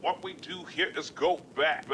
What we do here is go back.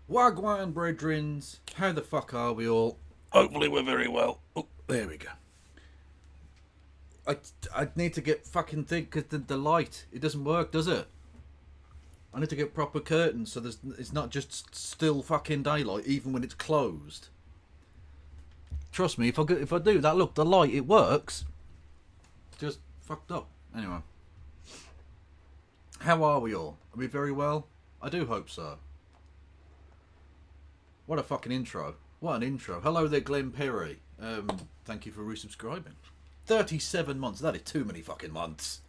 Wagwan brethrens, how the fuck are we all? Hopefully we're very well. Oh, there we go. I need to get fucking thick because the light, it doesn't work, does it? I need to get proper curtains so it's not just still fucking daylight even when it's closed. Trust me, if I do that, look, the light, it works. Just fucked up. Anyway. How are we all? Are we very well? I do hope so. What a fucking intro. What an intro. Hello there, Glenn Perry. Thank you for resubscribing. 37 months. That is too many fucking months.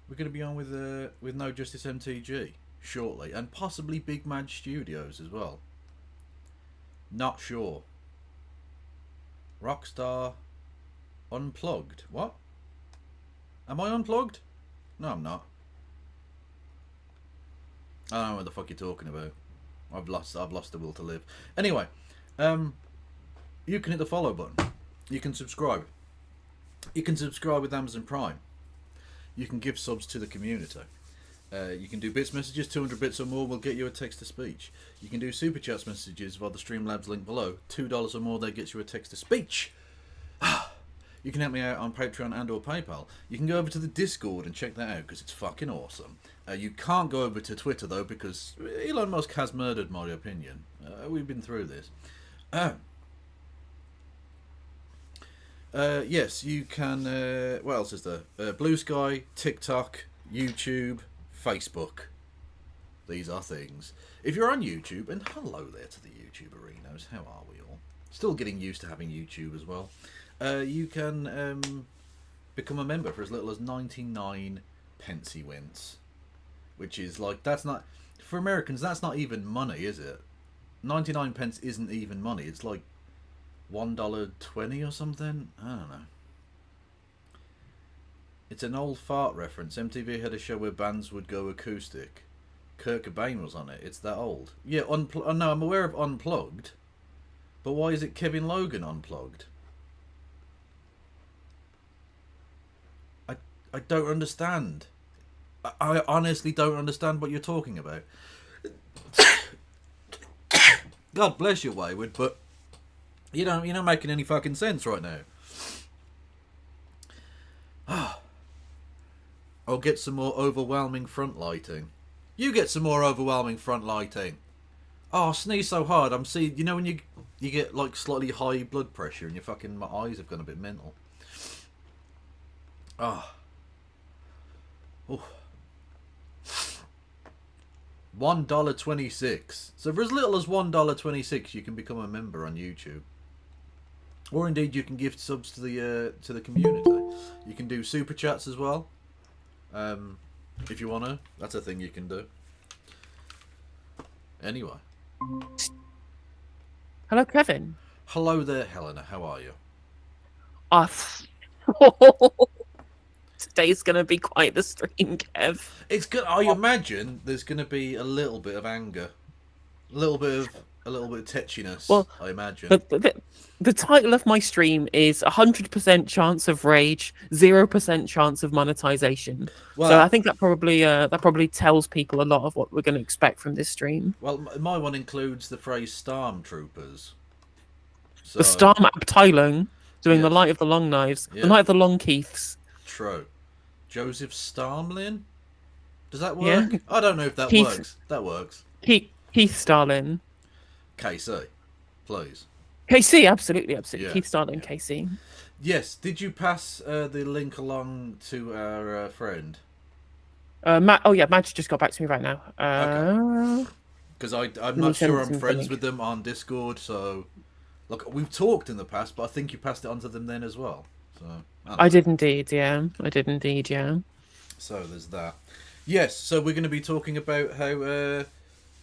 We're going to be on with No Justice MTG shortly. And possibly Big Mad Studios as well. Not sure. Rockstar Unplugged. What? Am I unplugged? No, I'm not. I don't know what the fuck you're talking about. I've lost the will to live. Anyway, you can hit the follow button. You can subscribe. You can subscribe with Amazon Prime. You can give subs to the community. You can do bits messages, 200 bits or more will get you a text to speech. You can do super chats messages via the Streamlabs link below. $2 or more, that gets you a text to speech. You can help me out on Patreon and or PayPal. You can go over to the Discord and check that out because it's fucking awesome. You can't go over to Twitter though because Elon Musk has murdered my opinion. We've been through this. Yes, you can... what else is there? Blue Sky, TikTok, YouTube, Facebook. These are things. If you're on YouTube, and hello there to the YouTube arenas, how are we all? Still getting used to having YouTube as well. You can become a member for as little as 99 pence wins. Which is like, that's not... For Americans, that's not even money, is it? 99 pence isn't even money. It's like $1.20 or something? I don't know. It's an old fart reference. MTV had a show where bands would go acoustic. Kurt Cobain was on it. It's that old. Yeah, no, I'm aware of Unplugged. But why is it Kevin Logan Unplugged? I don't understand. I honestly don't understand what you're talking about. God bless you, Wayward, but you're not making any fucking sense right now. I'll get some more overwhelming front lighting. You get some more overwhelming front lighting. Oh, I sneeze so hard. I'm seeing. You know when you get like slightly high blood pressure and my eyes have gone a bit mental. Ah. Oh. $1.26. So for as little as $1.26, you can become a member on YouTube. Or indeed, you can gift subs to the community. You can do super chats as well. If you want to, that's a thing you can do. Anyway. Hello, Kevin. Hello there, Helena. How are you? Today's gonna be quite the stream, Kev. It's good. I imagine there's gonna be a little bit of anger, a little bit of tetchiness. Well, I imagine. The title of my stream is 100% chance of rage, 0% chance of monetization. Well, so I think that probably tells people a lot of what we're going to expect from this stream. Well, my one includes the phrase Starmtroopers. So, the Starmabteilung doing the Light of the Long Knives, the Night of the Long Keiths. True. Joseph Starmlin? Does that work? Yeah. I don't know if that works. That works. Keith Starlin. KC, please. KC, absolutely. Yeah. Keith Starlin, yeah. KC. Yes. Did you pass the link along to our friend? Matt. Oh yeah, Matt just got back to me right now. Okay. Because I'm not sure I'm friends with them on Discord. So, look, we've talked in the past, but I think you passed it on to them then as well. So I did indeed, yeah. So there's that. Yes. So we're going to be talking about how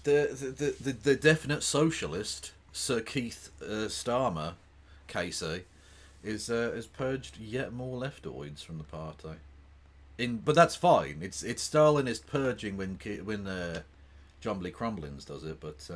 the definite socialist Sir Keith Starmer, KC, has purged yet more leftoids from the party. But that's fine. It's Stalinist purging when Jumbly Crumblins does it, but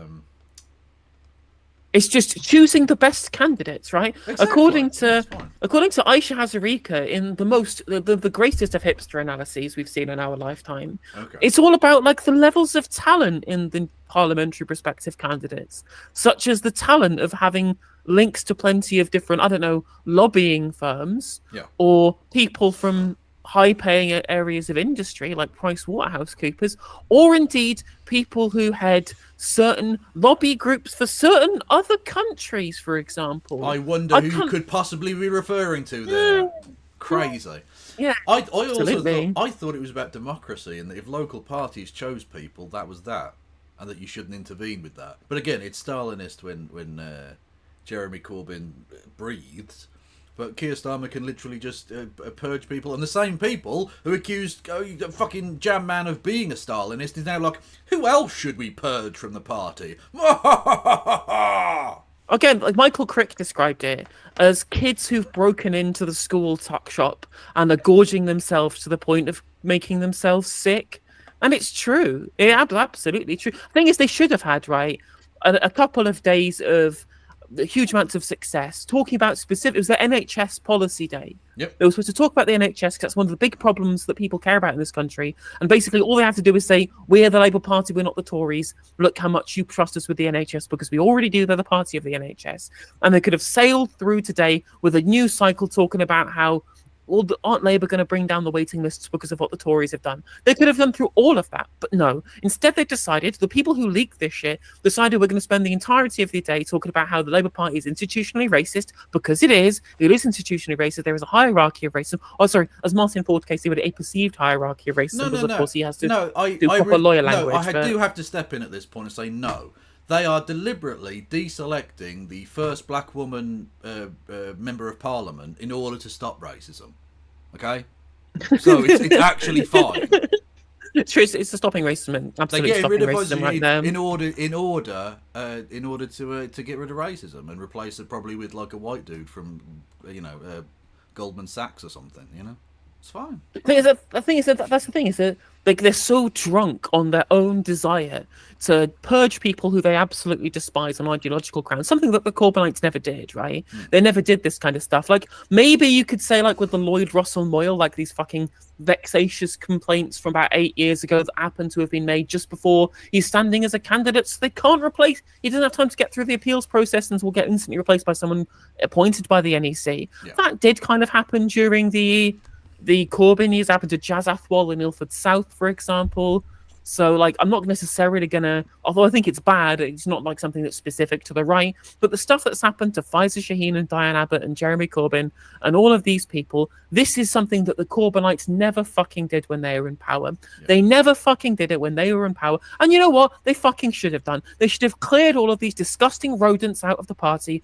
it's just choosing the best candidates, right? Exactly. According to Aisha Hazarika, in the greatest of hipster analyses we've seen in our lifetime, it's all about like the levels of talent in the parliamentary prospective candidates, such as the talent of having links to plenty of different, I don't know, lobbying firms, or people from high-paying areas of industry like PricewaterhouseCoopers, or indeed people who head certain lobby groups for certain other countries, for example. I wonder who could possibly be referring to there. Crazy. Yeah, I thought it was about democracy, and that if local parties chose people, that was that, and that you shouldn't intervene with that. But again, it's Stalinist when Jeremy Corbyn breathes. But Keir Starmer can literally just purge people. And the same people who accused fucking Jam Man of being a Stalinist is now like, who else should we purge from the party? Again, like Michael Crick described it as kids who've broken into the school tuck shop and are gorging themselves to the point of making themselves sick. And it's true. It's absolutely true. The thing is, they should have had, right, a couple of days of huge amounts of success talking about specific. It was the NHS policy day. Yep. They were supposed to talk about the NHS because that's one of the big problems that people care about in this country, and basically all they have to do is say, we're the Labour Party, we're not the Tories, look how much you trust us with the NHS because we already do, they're the party of the NHS. And they could have sailed through today with a news cycle talking about how, well, aren't Labour going to bring down the waiting lists because of what the Tories have done? They could have gone through all of that, but no. Instead, they decided, the people who leaked this shit decided we're going to spend the entirety of the day talking about how the Labour Party is institutionally racist, because it is. It is institutionally racist. There is a hierarchy of racism. Oh, sorry, as Martin Ford case, a perceived hierarchy of racism, because of course he has to do proper lawyer language. I do have to step in at this point and say no. They are deliberately deselecting the first black woman member of parliament in order to stop racism. Okay? So it's actually fine. It's true. It's stopping racism and absolutely stopping racism right now. In order to get rid of racism and replace it probably with like a white dude from Goldman Sachs or something. It's fine. The thing is that like they're so drunk on their own desire to purge people who they absolutely despise on ideological grounds, something that the Corbynites never did, right? They never did this kind of stuff. Like, maybe you could say, like, with the Lloyd Russell Moyle, like these fucking vexatious complaints from about 8 years ago that happened to have been made just before he's standing as a candidate, so they can't replace, he doesn't have time to get through the appeals process and will get instantly replaced by someone appointed by the NEC. Yeah. That did kind of happen during the Corbyn years. Happened to Jazz Athwal in Ilford South, for example. So, like, I'm not necessarily gonna, although I think it's bad, it's not like something that's specific to the right, but the stuff that's happened to Faiza Shaheen and Diane Abbott and Jeremy Corbyn and all of these people, this is something that the Corbynites never fucking did when they were in power. Yeah. They never fucking did it when they were in power. And you know what? They fucking should have done. They should have cleared all of these disgusting rodents out of the party,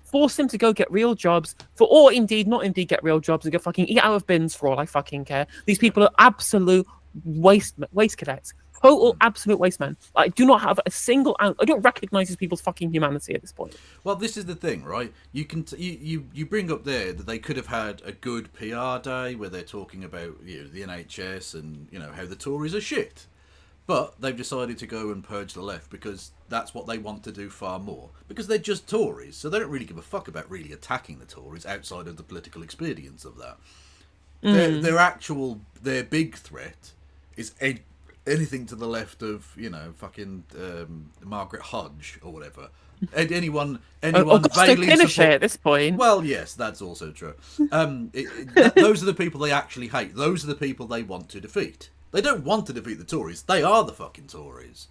forced them to go get real jobs, or indeed, not indeed get real jobs, and go fucking eat out of bins for all I fucking care. These people are absolute waste cadets. Total absolute waste men. I do not have a single I don't recognize these people's fucking humanity at this point. Well, this is the thing, right? You can you bring up there that they could have had a good PR day where they're talking about, you know, the NHS and, you know, how the Tories are shit. But they've decided to go and purge the left because that's what they want to do far more. Because they're just Tories, so they don't really give a fuck about really attacking the Tories outside of the political expedience of that. Their big threat is anything to the left of, you know, fucking Margaret Hodge or whatever. Anyone vaguely support... at this point. Well, yes, that's also true. Those are the people they actually hate. Those are the people they want to defeat. They don't want to defeat the Tories. They are the fucking Tories.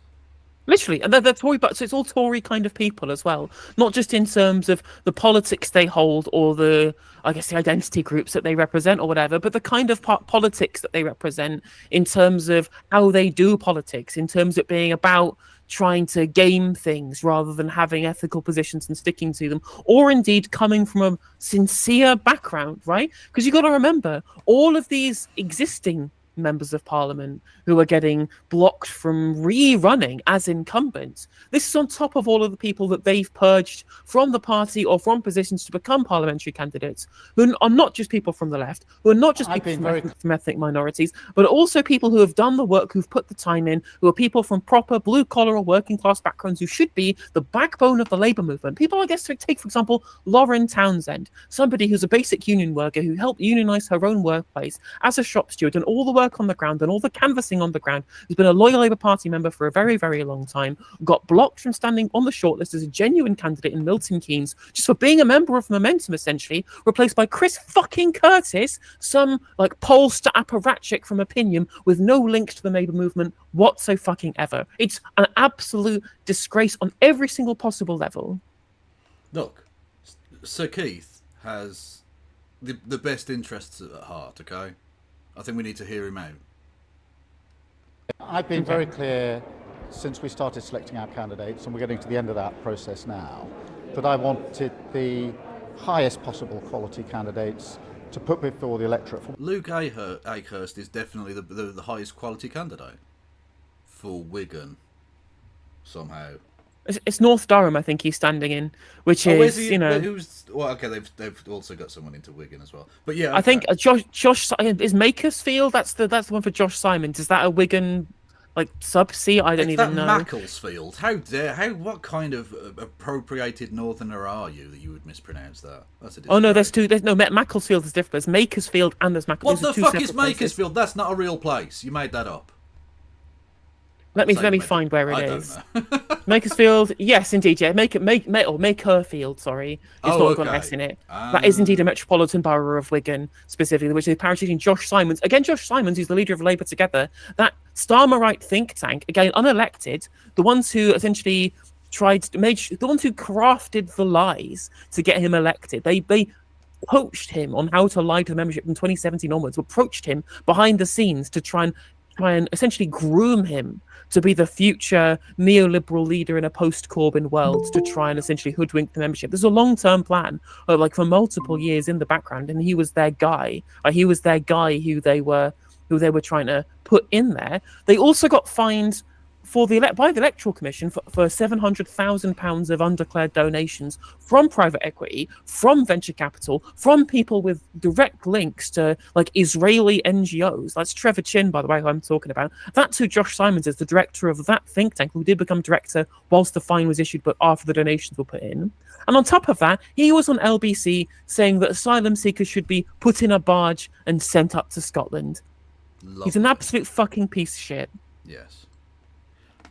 Literally, and they're Tory, but so it's all Tory kind of people as well. Not just in terms of the politics they hold or the identity groups that they represent or whatever, but the kind of politics that they represent in terms of how they do politics, in terms of being about trying to game things rather than having ethical positions and sticking to them, or indeed coming from a sincere background, right? Because you've got to remember, all of these existing members of parliament who are getting blocked from rerunning as incumbents. This is on top of all of the people that they've purged from the party or from positions to become parliamentary candidates, who are not just people from the left, who are not just people from ethnic minorities, but also people who have done the work, who've put the time in, who are people from proper blue-collar or working-class backgrounds who should be the backbone of the labour movement. People, I guess, take, for example, Lauren Townsend, somebody who's a basic union worker who helped unionise her own workplace as a shop steward, and all the work on the ground and all the canvassing on the ground, who's been a loyal Labour Party member for a very, very long time, got blocked from standing on the shortlist as a genuine candidate in Milton Keynes just for being a member of Momentum, essentially, replaced by Chris fucking Curtis, some like pollster apparatchik from Opinion with no link to the Labour movement whatsoever. It's an absolute disgrace on every single possible level. Look, Sir Keith has the best interests at heart, okay? I think we need to hear him out. I've been very clear since we started selecting our candidates, and we're getting to the end of that process now, that I wanted the highest possible quality candidates to put before the electorate. Luke Akehurst is definitely the highest quality candidate for Wigan, somehow. It's North Durham, I think he's standing in, which is, he, you know... Well, okay, they've also got someone into Wigan as well. But yeah... Okay. I think Josh is Makersfield, that's the one for Josh Simons. Is that a Wigan, like, sub-seat? I don't even know. Macclesfield. What kind of appropriated northerner are you that you would mispronounce that? That's a no, there's two. Macclesfield is different. There's Makersfield and there's Macclesfield. What the fuck is Makersfield? That's not a real place. You made that up. Let me find where it is. Makersfield, yes, indeed, yeah. Makerfield, sorry. It's not got an S in it. That is indeed a metropolitan borough of Wigan, specifically, which is parachuting Josh Simons. Again, Josh Simons, who's the leader of Labour Together, that Starmerite think tank, again, unelected, the ones who essentially the ones who crafted the lies to get him elected. They poached him on how to lie to the membership from 2017 onwards, approached him behind the scenes to try and essentially groom him to be the future neoliberal leader in a post-Corbyn world, to try and essentially hoodwink the membership. There's a long-term plan, for multiple years in the background, and he was their guy. He was their guy who they were trying to put in there. They also got fined by the Electoral Commission for £700,000 of undeclared donations from private equity, from venture capital, from people with direct links to like Israeli NGOs. That's Trevor Chin, by the way, who I'm talking about. That's who Josh Simons is, the director of that think tank, who did become director whilst the fine was issued, but after the donations were put in. And on top of that, he was on LBC saying that asylum seekers should be put in a barge and sent up to Scotland. Lovely. He's an absolute fucking piece of shit. Yes.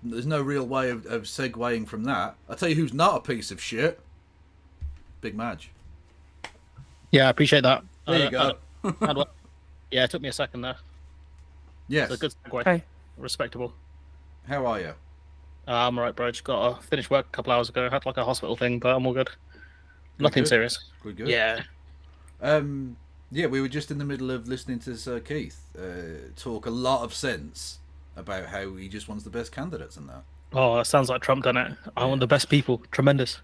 There's no real way of segueing from that. I'll tell you who's not a piece of shit. Big Madge. Yeah, I appreciate that. There you go. Yeah, it took me a second there. Yes. It's a good segue. Okay. Respectable. How are you? I'm alright, bro. Just got to finish work a couple hours ago. Had like a hospital thing, but I'm all good. Nothing good. serious. Good. Yeah. Yeah, we were just in the middle of listening to Sir Keith talk a lot of sense about how he just wants the best candidates and that. Oh, that sounds like Trump done it. I want the best people. Tremendous.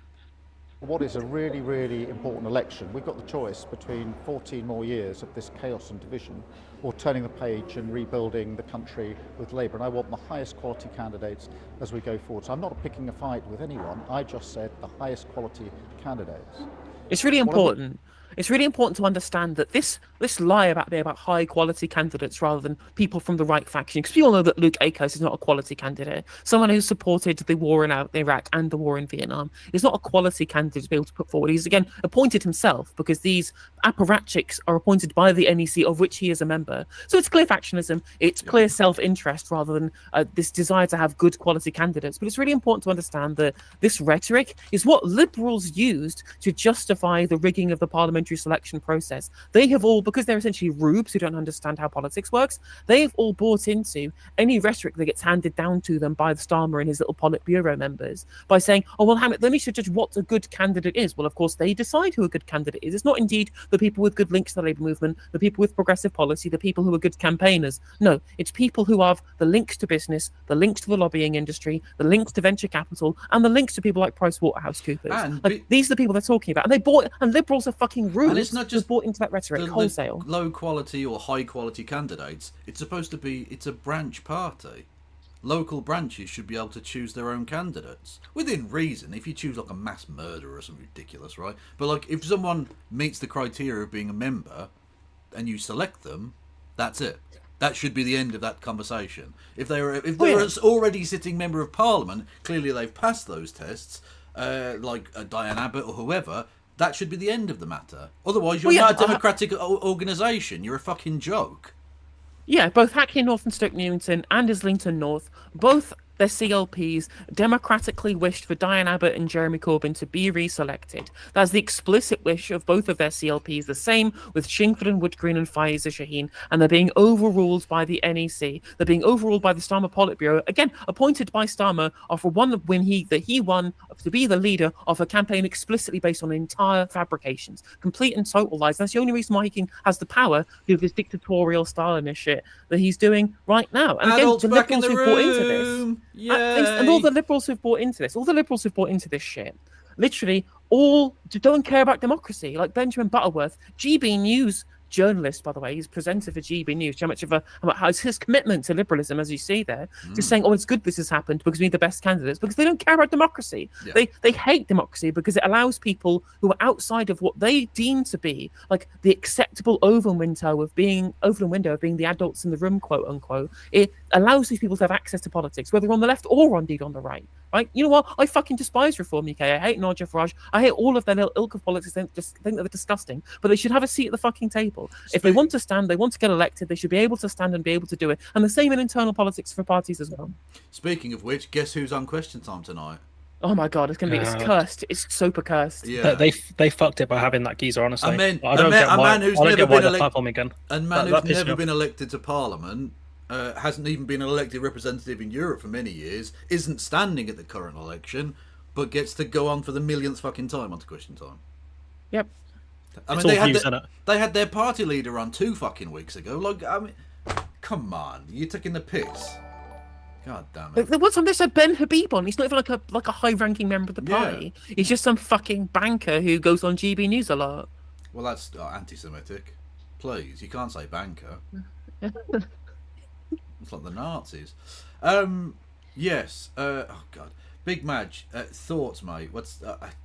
What is a really, really important election? We've got the choice between 14 more years of this chaos and division or turning the page and rebuilding the country with Labour. And I want the highest quality candidates as we go forward. So I'm not picking a fight with anyone. I just said the highest quality candidates. It's really important. It's really important to understand that this lie about being about high quality candidates rather than people from the right faction, because we all know that Luke Akers is not a quality candidate. Someone who supported the war in Iraq and the war in Vietnam is not a quality candidate to be able to put forward. He's again appointed himself because these apparatchiks are appointed by the NEC, of which he is a member. So it's clear factionalism, it's clear self-interest rather than this desire to have good quality candidates. But it's really important to understand that this rhetoric is what liberals used to justify the rigging of the parliamentary selection process. They have all, because they're essentially rubes who don't understand how politics works, they've all bought into any rhetoric that gets handed down to them by the Starmer and his little Politburo members by saying, oh, well, let me judge what a good candidate is. Well, of course, they decide who a good candidate is. It's not indeed the people with good links to the Labour movement, the people with progressive policy, the people who are good campaigners. No, it's people who have the links to business, the links to the lobbying industry, the links to venture capital, and the links to people like PricewaterhouseCoopers. These are the people they're talking about. And liberals are fucking rude. And it's not just bought into that rhetoric wholesale. The low quality or high quality candidates. It's supposed to be. It's a branch party. Local branches should be able to choose their own candidates within reason. If you choose like a mass murderer or something ridiculous, right? But like if someone meets the criteria of being a member, and you select them, that's it. That should be the end of that conversation. If they're already sitting member of parliament, clearly they've passed those tests. Like Diane Abbott or whoever. That should be the end of the matter. Otherwise, you're not a democratic organisation. You're a fucking joke. Yeah, both Hackney North and Stoke Newington and Islington North, both their CLPs democratically wished for Diane Abbott and Jeremy Corbyn to be reselected. That's the explicit wish of both of their CLPs. The same with Chingford and Wood Green and Faiza Shaheen, and they're being overruled by the NEC. They're being overruled by the Starmer Politburo, again appointed by Starmer after he won to be the leader of a campaign explicitly based on entire fabrications, complete and total lies. That's the only reason why he has the power to do this dictatorial Stalinist shit that he's doing right now. And Adults again, the liberals who've bought into this. And all the liberals who've bought into this shit, literally all don't care about democracy. Like Benjamin Butterworth, GB News journalist, by the way, he's presenter for GB News. How much of his commitment to liberalism, as you see there, just saying, oh, it's good this has happened because we need the best candidates, because they don't care about democracy. Yeah. They hate democracy because it allows people who are outside of what they deem to be like the acceptable Overton window of being the adults in the room, quote unquote. It allows these people to have access to politics, whether on the left or indeed on the right. Right? You know what? I fucking despise Reform UK. I hate Nigel Farage. I hate all of their little ilk of politics. I just think that they're disgusting. But they should have a seat at the fucking table. If they want to stand, they want to get elected, they should be able to stand and be able to do it. And the same in internal politics for parties as well. Speaking of which, guess who's on Question Time tonight? Oh my god, it's cursed. It's super cursed. Yeah. They fucked it by having that geezer, honestly. A man who's never been elected to Parliament. Hasn't even been an elected representative in Europe for many years, isn't standing at the current election, but gets to go on for the millionth fucking time onto Question Time. Yep. I mean, they had their party leader on 2 fucking weeks ago. Like, I mean, come on, you're taking the piss. God damn it. There was time they said Ben Habib on. He's not even like a high-ranking member of the party. Yeah. He's just some fucking banker who goes on GB News a lot. Well, that's anti-Semitic. Please, you can't say banker. It's like the Nazis. Yes. Oh God. Big Madge. Thoughts, mate. What's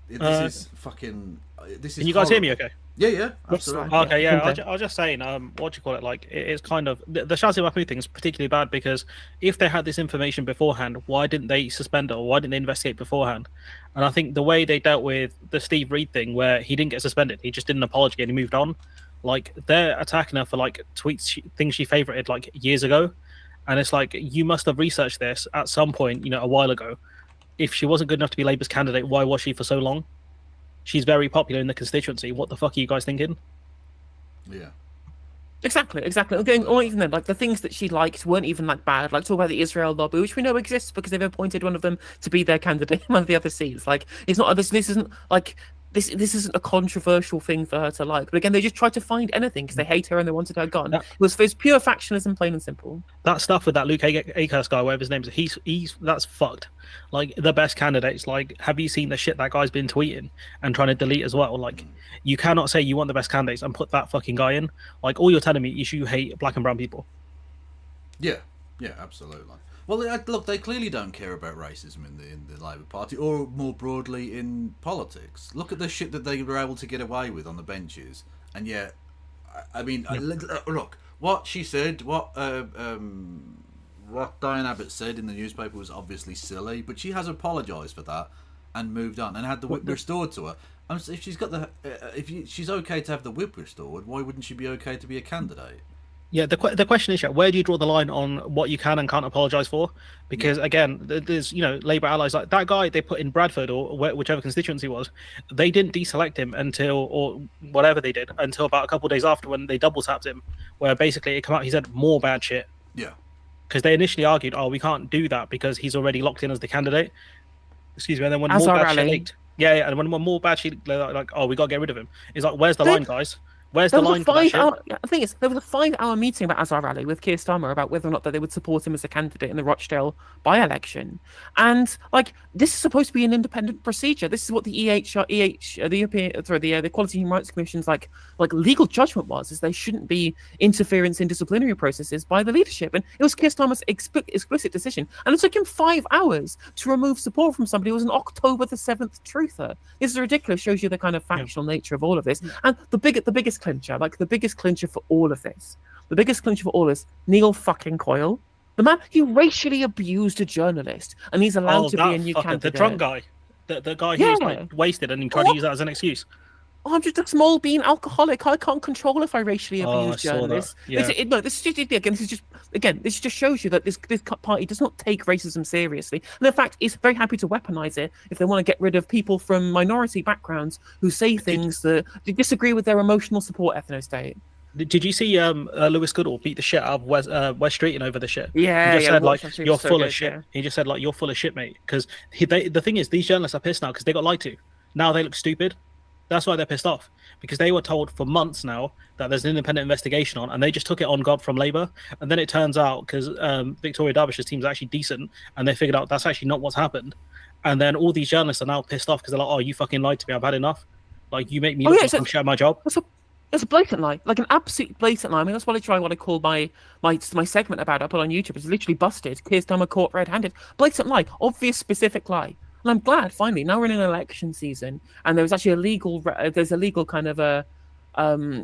this is fucking. This is. Can you guys hear me? horrible. Okay. Yeah. Yes, Absolutely. fine. Okay, Yeah, yeah. okay. I was just saying, what do you call it? Like, it's kind of the Shazzy Mahmood thing is particularly bad because if they had this information beforehand, why didn't they suspend her? Or why didn't they investigate beforehand? And I think the way they dealt with the Steve Reed thing, where he didn't get suspended, he just didn't apologize and he moved on. Like, they're attacking her for like tweets, things she favorited like years ago, and it's like you must have researched this at some point, a while ago. If she wasn't good enough to be Labour's candidate, why was she for so long? She's very popular in the constituency. What the fuck are you guys thinking? Yeah. Exactly. Going, or even then, like the things that she liked weren't even like bad. Like talk about the Israel lobby, which we know exists because they've appointed one of them to be their candidate in one of the other seats. Like it's not this isn't like this isn't a controversial thing for her to like. But again, they just tried to find anything because they hate her and they wanted her gone. Yeah. It was pure factionalism, plain and simple. That stuff with that Luke Akers guy, whatever his name is, he's that's fucked. Like the best candidates, like have you seen the shit that guy's been tweeting and trying to delete as well? Like you cannot say you want the best candidates and put that fucking guy in. Like all you're telling me is you hate black and brown people. Yeah, absolutely. Well, look, they clearly don't care about racism in the Labour Party, or more broadly in politics. Look at the shit that they were able to get away with on the benches, and yet, I mean, look, what she said, what Diane Abbott said in the newspaper was obviously silly, but she has apologised for that and moved on and had the whip restored to her. If she's got she's okay to have the whip restored, why wouldn't she be okay to be a candidate? Yeah, the question is, where do you draw the line on what you can and can't apologise for? Because again, there's Labour allies like that guy they put in Bradford or whichever constituency was, they didn't deselect him until or whatever they did until about a couple of days after when they double tapped him, where basically it came out he said more bad shit. Yeah. Because they initially argued, we can't do that because he's already locked in as the candidate. Excuse me, and then when As more our bad shit rally. leaked, and when more bad shit like, we gotta get rid of him. It's like, where's the line, guys? Where's the line for that shit? The thing is, there was a 5-hour meeting about Azar Rally with Keir Starmer about whether or not that they would support him as a candidate in the Rochdale by-election. And like, this is supposed to be an independent procedure. This is what the the Equality Human Rights Commission's like legal judgment was, is they shouldn't be interference in disciplinary processes by the leadership. And it was Keir Starmer's explicit decision. And it took him 5 hours to remove support from somebody who was an October the 7th truther. This is ridiculous. Shows you the kind of factional nature of all of this. And the biggest clincher, the biggest clincher for all of this, Neil fucking Coyle. The man, he racially abused a journalist, and he's allowed to be a new candidate. The drunk guy, the guy who was like wasted, and he tried to use that as an excuse. I'm just a small bean alcoholic. I can't control if I racially abuse I saw journalists. that. Yeah. This just shows you that this party does not take racism seriously, and in fact, is very happy to weaponize it if they want to get rid of people from minority backgrounds who say things that disagree with their emotional support ethnostate. Did you see Lewis Goodall beat the shit out of West Streeting over the shit? Yeah, he just said like actually you're so full good, of shit. yeah. He just said like you're full of shit, mate. Because the thing is, these journalists are pissed now because they got lied to. Now they look stupid. That's why they're pissed off, because they were told for months now that there's an independent investigation on, and they just took it on God from Labour. And then it turns out, because Victoria Derbyshire team's actually decent, and they figured out that's actually not what's happened. And then all these journalists are now pissed off because they're like, "Oh, you fucking lied to me. I've had enough. Like you make me look like I'm shit at my job." It's a blatant lie, like an absolute blatant lie. I mean, that's what I call my segment about it. I put on YouTube. It's literally busted. Keir Starmer caught red-handed. Blatant lie, obvious, specific lie. And I'm glad, finally, now we're in an election season, and there's actually a legal kind of a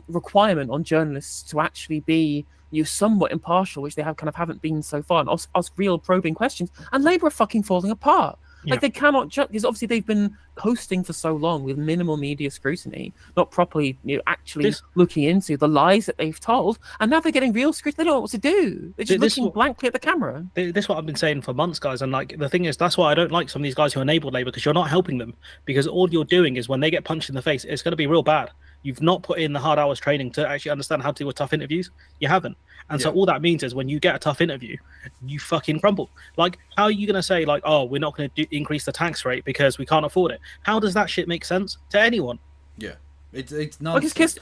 requirement on journalists to actually be somewhat impartial, which they haven't been so far, and ask real probing questions. And Labour are fucking falling apart. Like they cannot judge, because obviously they've been coasting for so long with minimal media scrutiny, not properly actually looking into the lies that they've told, and now they're getting real scrutiny. They don't know what to do. They're just looking blankly at the camera. This is what I've been saying for months, guys. And like the thing is, that's why I don't like some of these guys who enabled Labour, because you're not helping them. Because all you're doing is when they get punched in the face, it's going to be real bad. You've not put in the hard hours training to actually understand how to do tough interviews. You haven't. And so all that means is when you get a tough interview, you fucking crumble. Like, how are you going to say, like, oh, we're not going to increase the tax rate because we can't afford it? How does that shit make sense to anyone? Yeah. It's not. It's not just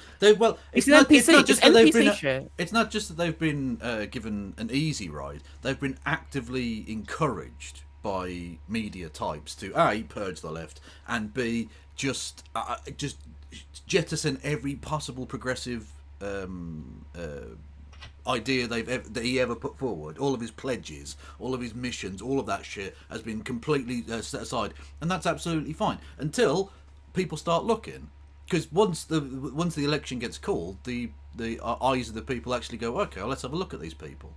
that they've been given an easy ride. They've been actively encouraged by media types to A, purge the left, and B, just jettison every possible progressive idea that he ever put forward, all of his pledges, all of his missions, all of that shit has been completely set aside, and that's absolutely fine until people start looking. Because once the election gets called, the eyes of the people actually go, okay, well, let's have a look at these people.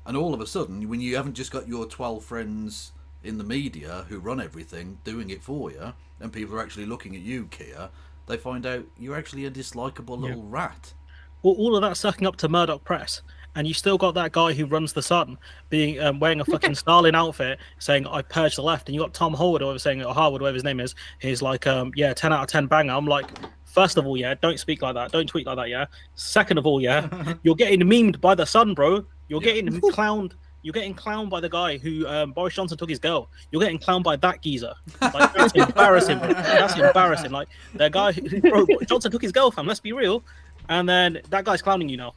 And all of a sudden, when you haven't just got your 12 friends in the media who run everything doing it for you, and people are actually looking at you, Kia, they find out you're actually a dislikable little rat. Well, all of that sucking up to Murdoch Press, and you still got that guy who runs the Sun being wearing a fucking Stalin outfit, saying I purged the left, and you got Tom Howard or saying, or Harwood, whatever his name is, he's like, 10 out of 10 banger. I'm like, first of all, don't speak like that, don't tweet like that, Second of all, you're getting memed by the Sun, bro. You're getting clowned. You're getting clowned by the guy who Boris Johnson took his girl. You're getting clowned by that geezer. Like, that's embarrassing, bro. That's embarrassing. Like, the guy who, bro, Johnson took his girl, fam. Let's be real. And then that guy's clowning you now.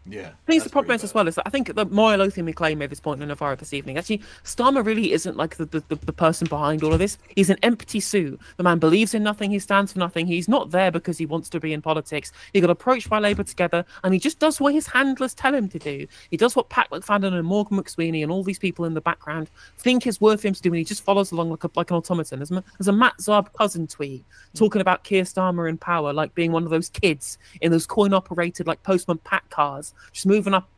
Yeah. I think the problem is as well is that I think the more Lothian claim made this point in Navarro this evening. Actually, Starmer really isn't like the person behind all of this. He's an empty suit. The man believes in nothing. He stands for nothing. He's not there because he wants to be in politics. He got approached by Labour together, and he just does what his handlers tell him to do. He does what Pat McFadden and Morgan McSweeney and all these people in the background think is worth him to do, and he just follows along like an automaton. There's a Matt Zarb cousin tweet talking about Keir Starmer in power, like being one of those kids in those coin-operated like Postman Pat cars, just moving up,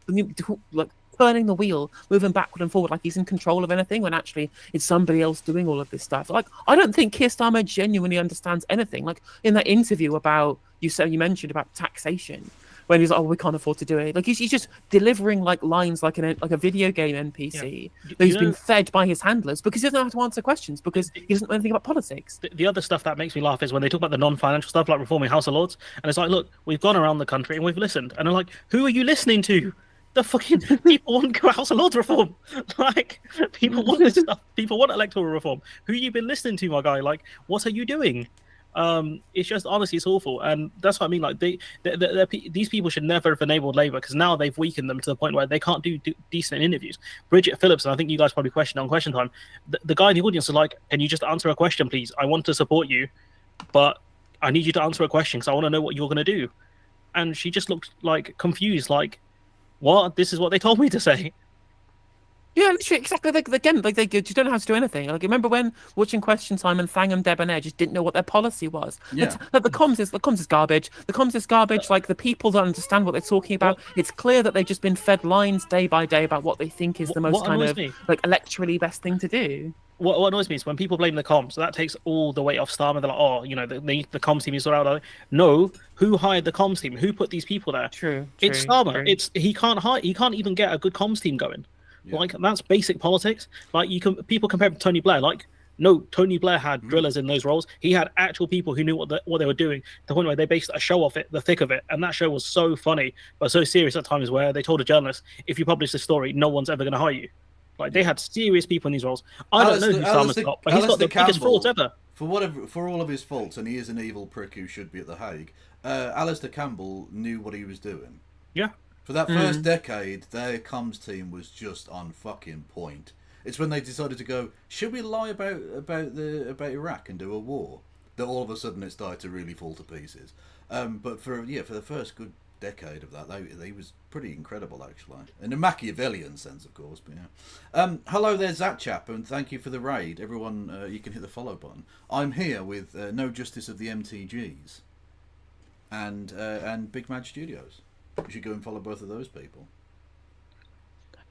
like turning the wheel, moving backward and forward like he's in control of anything, when actually it's somebody else doing all of this stuff. Like, I don't think Keir Starmer genuinely understands anything. Like in that interview about you mentioned about taxation, when he's like, oh, we can't afford to do it. Like he's just delivering like lines like a video game NPC that he's been fed by his handlers because he doesn't know how to answer questions because he doesn't know anything about politics. The other stuff that makes me laugh is when they talk about the non-financial stuff, like reforming House of Lords, and it's like, look, we've gone around the country and we've listened, and I'm like, who are you listening to? The fucking people want House of Lords reform. Like, people want this stuff. People want electoral reform. Who you been listening to, my guy? Like, what are you doing? It's just, honestly, it's awful, and that's what I mean. Like, these people should never have enabled Labour, because now they've weakened them to the point where they can't do decent interviews. Bridget Phillips, and I think you guys probably questioned on Question Time, the guy in the audience was like, can you just answer a question, please? I want to support you, but I need you to answer a question because I want to know what you're going to do. And she just looked like confused, like, what? This is what they told me to say. Yeah, literally, exactly. Again, they just don't know how to do anything. Like, remember when watching Question Time and Fang and Debonair just didn't know what their policy was? Yeah. Like, the comms is garbage. The comms is garbage. Like, the people don't understand what they're talking about. It's clear that they've just been fed lines day by day about what they think is the most kind of like electorally best thing to do. What annoys me is when people blame the comms, so that takes all the weight off Starmer. They're like, oh, the comms team is sort out. No, who hired the comms team? Who put these people there? True. It's Starmer. True. He can't even get a good comms team going. Yeah. Like, that's basic politics. Like, people compare him to Tony Blair. Like, no, Tony Blair had drillers in those roles. He had actual people who knew what they were doing, to the point where they based a show off it, the thick of it. And that show was so funny, but so serious at times, where they told a journalist, if you publish this story, no one's ever going to hire you. Like, they had serious people in these roles. I don't know who Starmer's got, but he's got the biggest faults ever. For all of his faults, and he is an evil prick who should be at The Hague, Alistair Campbell knew what he was doing. Yeah. For that first decade, their comms team was just on fucking point. It's when they decided to go, should we lie about Iraq and do a war, that all of a sudden it started to really fall to pieces. But for the first good decade of that, they was pretty incredible, actually, in a Machiavellian sense, of course. But yeah. Hello there, Zatchap, and thank you for the raid. Everyone, you can hit the follow button. I'm here with No Justice of the MTGs and Big Mad Studios. You should go and follow both of those people.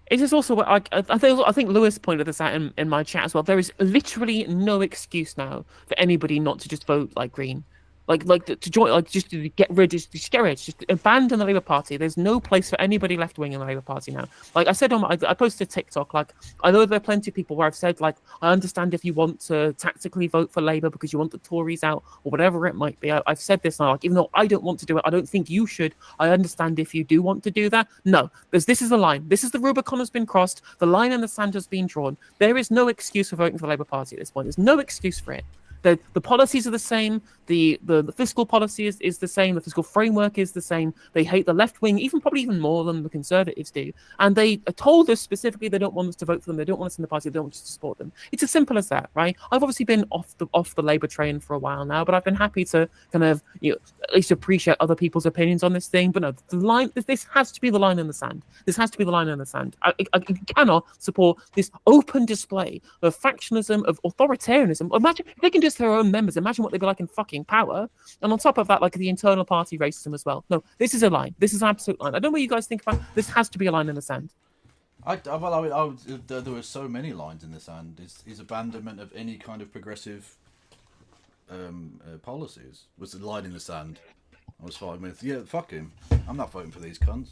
It is also, I think Lewis pointed this out in my chat as well. There is literally no excuse now for anybody not to just vote like Green. Like to join, like just to get rid, just abandon the Labour Party. There's no place for anybody left wing in the Labour Party now. Like I said I posted TikTok. Like, I know there are plenty of people where I've said, like, I understand if you want to tactically vote for Labour because you want the Tories out or whatever it might be. I've said this now. Like, even though I don't want to do it, I don't think you should. I understand if you do want to do that. No, this is the line. This is the Rubicon has been crossed. The line in the sand has been drawn. There is no excuse for voting for the Labour Party at this point. There's no excuse for it. The policies are the same. The fiscal policy is the same. The fiscal framework is the same. They hate the left wing, probably even more than the Conservatives do. And they told us specifically they don't want us to vote for them. They don't want us in the party. They don't want us to support them. It's as simple as that, right? I've obviously been off the Labour train for a while now, but I've been happy to kind of at least appreciate other people's opinions on this thing. But no, the line. This has to be the line in the sand. This has to be the line in the sand. I cannot support this open display of factionalism, of authoritarianism. Imagine if they can just their own members. Imagine what they'd be like in fucking power. And on top of that, like the internal party racism as well. No, this is a line. This is an absolute line. I don't know what you guys think about. This has to be a line in the sand. There were so many lines in the sand. Is abandonment of any kind of progressive policies was the line in the sand. I was fine with. Yeah, fuck him. I'm not voting for these cunts.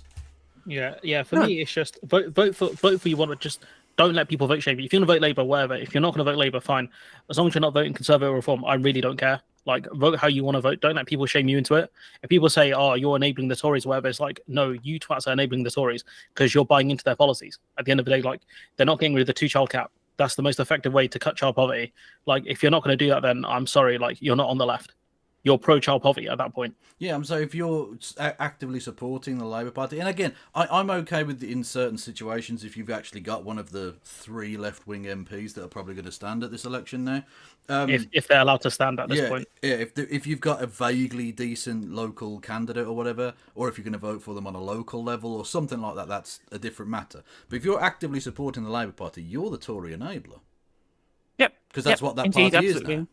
Yeah. For me, it's just vote for you want to just don't let people vote shame you. If you want to vote Labour, whatever. If you're not going to vote Labour, fine. As long as you're not voting Conservative or Reform, I really don't care. Like, vote how you want to vote. Don't let people shame you into it. If people say, "Oh, you're enabling the Tories," or whatever, it's like, no, you twats are enabling the Tories because you're buying into their policies. At the end of the day, like, they're not getting rid of the 2-child cap. That's the most effective way to cut child poverty. Like, if you're not going to do that, then I'm sorry, like, you're not on the left. You're pro-child poverty at that point. Yeah, I'm saying if you're actively supporting the Labour Party, and again, I'm okay with in certain situations if you've actually got one of the 3 left-wing MPs that are probably going to stand at this election now. If they're allowed to stand at this point. Yeah, if you've got a vaguely decent local candidate or whatever, or if you're going to vote for them on a local level or something like that, that's a different matter. But if you're actively supporting the Labour Party, you're the Tory enabler. Yep. Because that's what that party absolutely is now.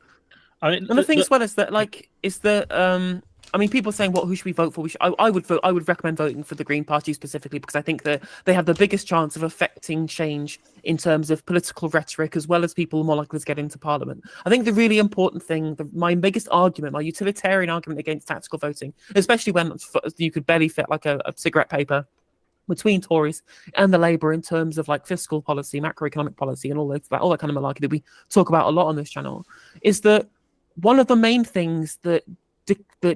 I mean, and the thing as well is that, like, I mean, people saying, "What? Who should we vote for?" I would vote. I would recommend voting for the Green Party specifically because I think that they have the biggest chance of affecting change in terms of political rhetoric, as well as people more likely to get into Parliament. I think the really important thing, my biggest argument, my utilitarian argument against tactical voting, especially when you could barely fit like a cigarette paper between Tories and the Labour in terms of like fiscal policy, macroeconomic policy, and all that kind of malarkey that we talk about a lot on this channel, is that one of the main things that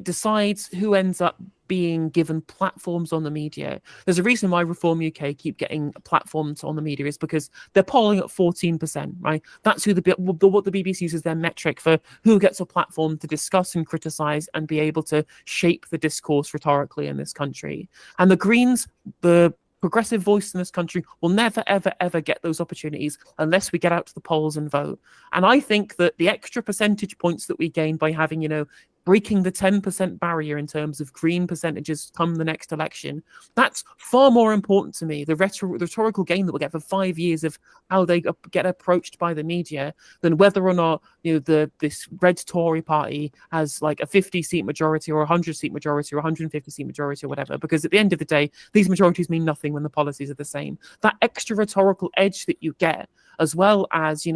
decides who ends up being given platforms on the media. There's a reason why Reform UK keep getting platforms on the media is because they're polling at 14%, right? That's what the BBC uses their metric for who gets a platform to discuss and criticise and be able to shape the discourse rhetorically in this country. And the Greens, the progressive voice in this country, will never, ever, ever get those opportunities unless we get out to the polls and vote. And I think that the extra percentage points that we gain by having, breaking the 10% barrier in terms of Green percentages come the next election, that's far more important to me, the rhetorical gain that we'll get for 5 years of how they get approached by the media, than whether or not this red Tory party has like a 50-seat majority or a 100-seat majority or 150-seat majority or whatever. Because at the end of the day, these majorities mean nothing when the policies are the same. That extra rhetorical edge that you get, as well as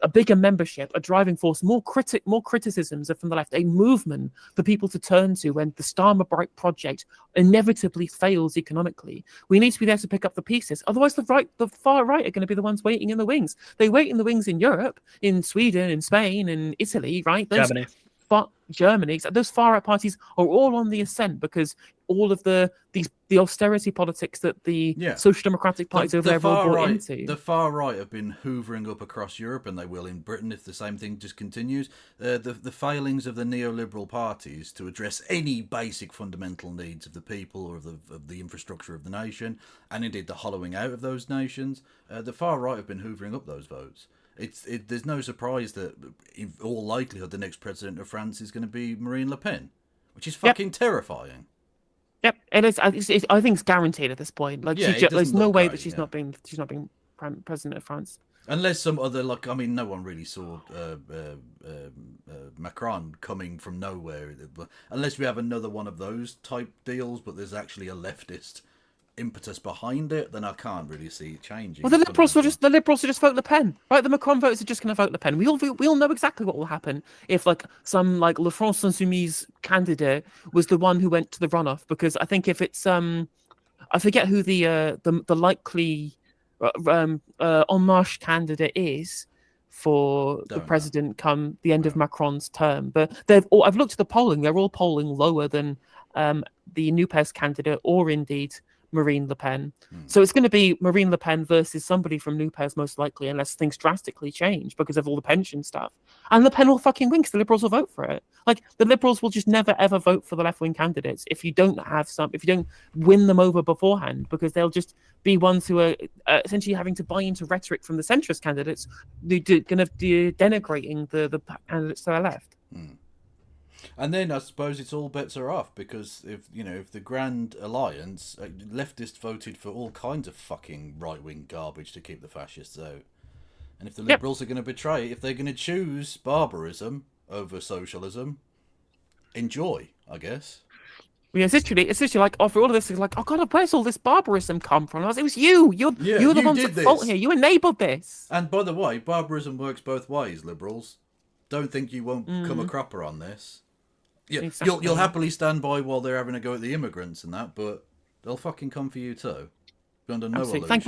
a bigger membership, a driving force, more criticisms from the left, a movement for people to turn to when the Starmtroopers project inevitably fails economically. We need to be there to pick up the pieces. Otherwise, the far right are going to be the ones waiting in the wings. They wait in the wings in Europe, in Sweden, in Spain, in Italy, right? Germany. Those far right parties are all on the ascent because all of the austerity politics that the social democratic parties over there have all brought into. The far right have been hoovering up across Europe, and they will in Britain if the same thing just continues. The failings of the neoliberal parties to address any basic fundamental needs of the people or of the infrastructure of the nation, and indeed the hollowing out of those nations, the far right have been hoovering up those votes. There's no surprise that in all likelihood the next president of France is going to be Marine Le Pen, which is fucking terrifying. Yep, and I think it's guaranteed at this point. Like, there's no way that she's not being president of France. Unless some other, no one really saw Macron coming from nowhere. Unless we have another one of those type deals, but there's actually a leftist impetus behind it, then I can't really see it changing. Well, the Liberals will just vote Le Pen, right? The Macron voters are just going to vote Le Pen. We all know exactly what will happen if some La France Insoumise candidate was the one who went to the runoff, because I think if it's I forget who the likely En Marche candidate is for the president come the end of Macron's term, but I've looked at the polling; they're all polling lower than the NUPES candidate or indeed Marine Le Pen. So it's going to be Marine Le Pen versus somebody from New Pairs most likely, unless things drastically change because of all the pension stuff. And Le Pen will fucking win because the Liberals will vote for it. Like, the Liberals will just never ever vote for the left-wing candidates if you don't win them over beforehand, because they'll just be ones who are essentially having to buy into rhetoric from the centrist candidates, kind of denigrating the candidates to their left. And then I suppose it's all bets are off, because if the Grand Alliance, leftists voted for all kinds of fucking right-wing garbage to keep the fascists out. And if the Liberals are going to betray, if they're going to choose barbarism over socialism, enjoy, I guess. Yeah, it's literally like, after all of this, it's like, oh god, where's all this barbarism come from? It was you. You're the ones at fault here. You enabled this. And by the way, barbarism works both ways, Liberals. Don't think you won't come a cropper on this. Yeah, exactly. You'll happily stand by while they're having a go at the immigrants and that, but they'll fucking come for you too. You're under no illusions. Thank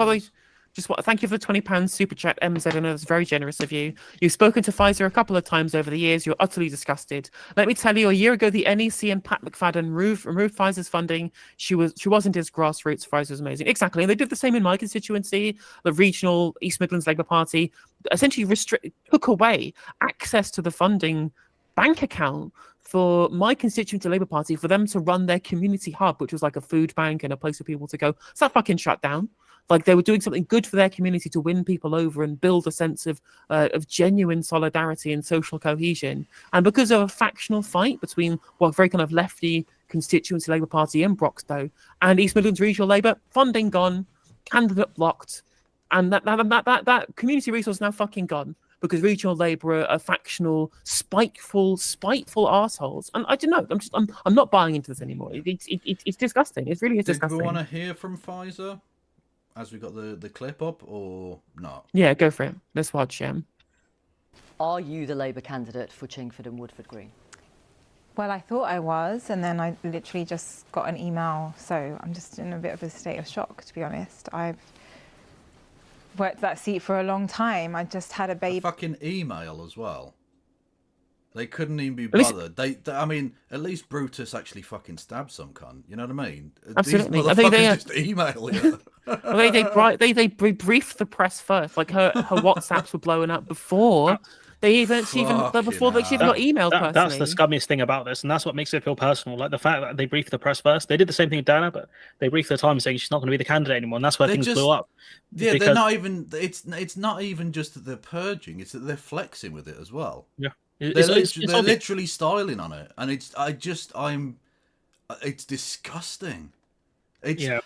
you for the £20 super chat, MZ. I know it's very generous of you. You've spoken to Faiza a couple of times over the years. You're utterly disgusted. Let me tell you, a year ago, the NEC and Pat McFadden removed Faiza's funding. She wasn't as grassroots. Faiza was amazing. Exactly. And they did the same in my constituency. The regional East Midlands Labour Party essentially took away access to the funding bank account for my constituency Labour Party for them to run their community hub, which was like a food bank and a place for people to go. So that fucking shut down. Like, they were doing something good for their community to win people over and build a sense of genuine solidarity and social cohesion. And because of a factional fight between very kind of lefty constituency Labour Party in Broxtowe and East Midlands Regional Labour, funding gone, candidate blocked, and that community resource is now fucking gone. Because regional Labour are factional, spiteful assholes, and I don't know. I'm not buying into this anymore. It's disgusting. It really is disgusting. Do we want to hear from Faiza as we got the clip up, or not? Yeah, go for it. Let's watch him. Are you the Labour candidate for Chingford and Woodford Green? Well, I thought I was, and then I literally just got an email, so I'm just in a bit of a state of shock, to be honest. I've worked that seat for a long time. I just had a baby. A fucking email as well. They couldn't even be bothered. I mean, at least Brutus actually fucking stabbed some cunt. You know what I mean? Absolutely. These motherfuckers just email you. they briefed the press first. Like, her WhatsApps were blowing up before she even got emailed personally. That's the scummiest thing about this, and that's what makes it feel personal. Like, the fact that they briefed the press first. They did the same thing with Dana, but they briefed the Times saying she's not going to be the candidate anymore, and that's where things blew up. Yeah, they're not even. It's not even just that they're purging; it's that they're flexing with it as well. Yeah, they're literally styling on it, and it's disgusting.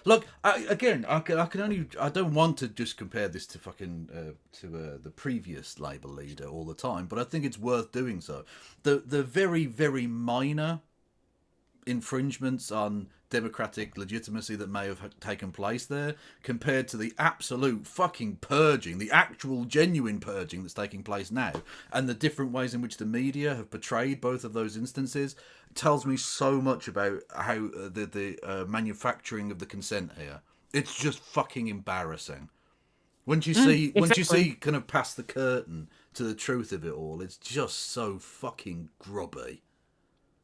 Look, I don't want to just compare this to fucking the previous Labour leader all the time, but I think it's worth doing so. The very, very minor infringements on democratic legitimacy that may have taken place there, compared to the absolute fucking purging, the actual genuine purging that's taking place now, and the different ways in which the media have portrayed both of those instances, tells me so much about how the manufacturing of the consent here. It's just fucking embarrassing. Once you see kind of past the curtain to the truth of it all, it's just so fucking grubby.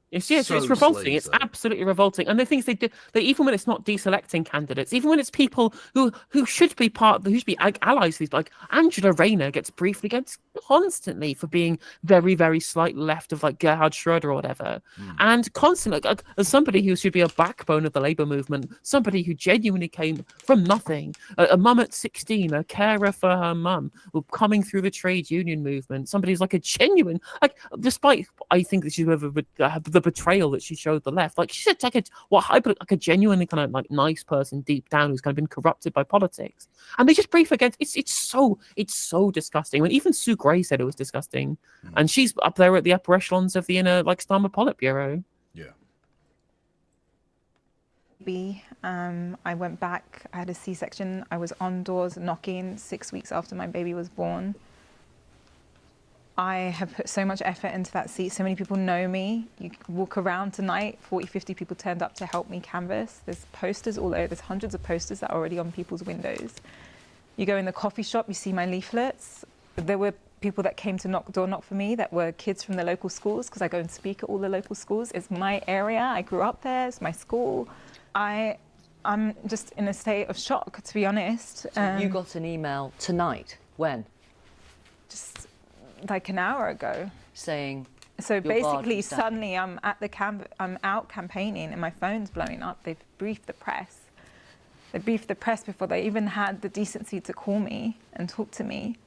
It's revolting. Sleazy. It's absolutely revolting. And the things they do, even when it's not deselecting candidates, even when it's people who should be who should be allies to these, like Angela Rayner gets briefed against constantly for being very, very slight left of like Gerhard Schroeder or whatever. And constantly, like, as somebody who should be a backbone of the Labour movement, somebody who genuinely came from nothing, a mum at 16, a carer for her mum, coming through the trade union movement, somebody who's like a genuine, like, despite I think that she would have the betrayal that she showed the left, like, she's like a genuinely kind of like nice person deep down who's kind of been corrupted by politics, and they just brief against it's so disgusting. When even Sue Gray said it was disgusting, and she's up there at the upper echelons of the inner like Starmer Politburo. I went back. I had a C-section. I was on doors knocking 6 weeks after my baby was born. I have put so much effort into that seat. So many people know me. You walk around tonight, 40, 50 people turned up to help me canvass. There's posters all over. There's hundreds of posters that are already on people's windows. You go in the coffee shop, you see my leaflets. There were people that came to knock for me that were kids from the local schools, because I go and speak at all the local schools. It's my area. I grew up there. It's my school. I I'm just in a state of shock, to be honest. So you got an email tonight. When? Just like an hour ago. Saying. So you're barred basically, from standing. suddenly I'm at the I'm out campaigning and my phone's blowing up. They've briefed the press. They briefed the press before they even had the decency to call me and talk to me.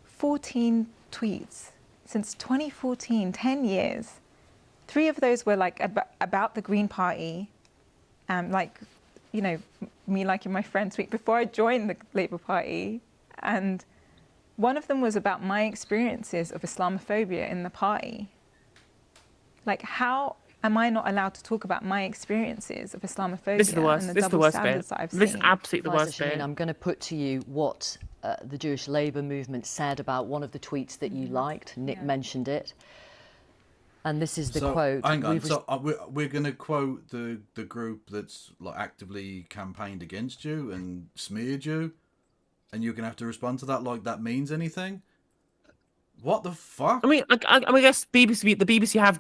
14 tweets since 2014, 10 years. 3 of those were like about the Green Party, like, you know, me liking my friend tweet before I joined the Labour Party. And one of them was about my experiences of Islamophobia in the party. Like, how am I not allowed to talk about my experiences of Islamophobia? This is the worst. And the This is the double worst bit. standards that I've This is seen? absolutely the Faiza, worst bit. Shaheen, I'm going to put to you what the Jewish Labour movement said about one of the tweets that you liked. Nick mentioned it. And this is the quote. Hang on. So we're going to quote the group that's like actively campaigned against you and smeared you, and you're going to have to respond to that like that means anything. What the fuck? I mean, I guess the BBC have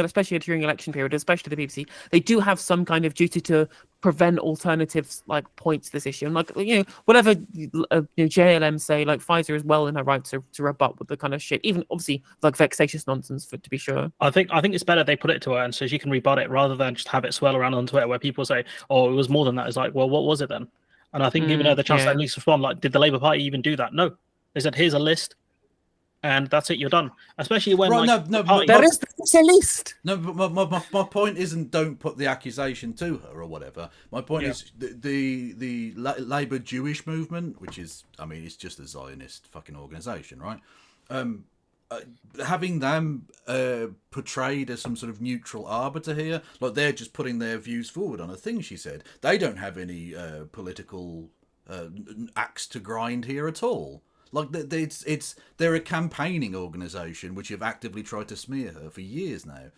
especially during election period, especially the BBC, they do have some kind of duty to prevent alternatives like points to this issue. And like, you know, whatever JLM say, like Pfizer is well in her right to rebut with the kind of shit, even obviously like vexatious nonsense to be sure. I think it's better they put it to her and so she can rebut it rather than just have it swirl around on Twitter where people say, "Oh, it was more than that." It's like, well, what was it then? And I think giving her the chance to at least respond, like, did the Labour Party even do that? No. They said, here's a list, and that's it, you're done. Especially when, there is a list. No, but my point isn't don't put the accusation to her or whatever. My point is the Labour Jewish movement, which is, I mean, it's just a Zionist fucking organisation, right? Having them portrayed as some sort of neutral arbiter here, like they're just putting their views forward on a thing she said. They don't have any political axe to grind here at all. Like they're a campaigning organisation which have actively tried to smear her for years now.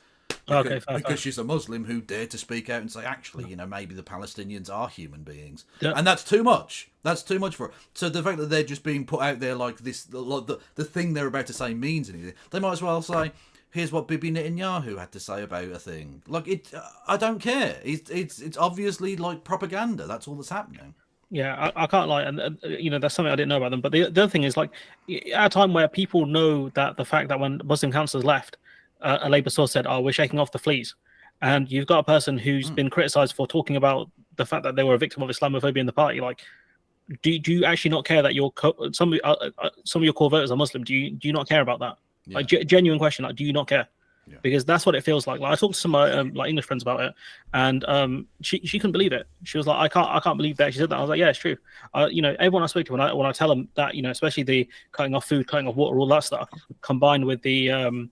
Because she's a Muslim who dared to speak out and say, actually, you know, maybe the Palestinians are human beings, and that's too much. That's too much for her. So the fact that they're just being put out there like this, like the thing they're about to say means anything, they might as well say, here's what Bibi Netanyahu had to say about a thing. Like it, I don't care. It's obviously like propaganda. That's all that's happening. Yeah, I can't lie, and you know, that's something I didn't know about them. But the other thing is, like, at a time where people know that the fact that when Muslim councillors left, a Labour source said, "Oh, we're shaking off the fleas," and you've got a person who's been criticised for talking about the fact that they were a victim of Islamophobia in the party. Like, do you actually not care that some of your core voters are Muslim? Do you not care about that? Yeah. Like, genuine question. Like, do you not care? Yeah. Because that's what it feels like. Like I talked to some like English friends about it, and she couldn't believe it. She was like, I can't believe that she said that. I was like, yeah, it's true. You know, everyone I speak to, when I tell them that, you know, especially the cutting off food, cutting off water, all that stuff, combined with the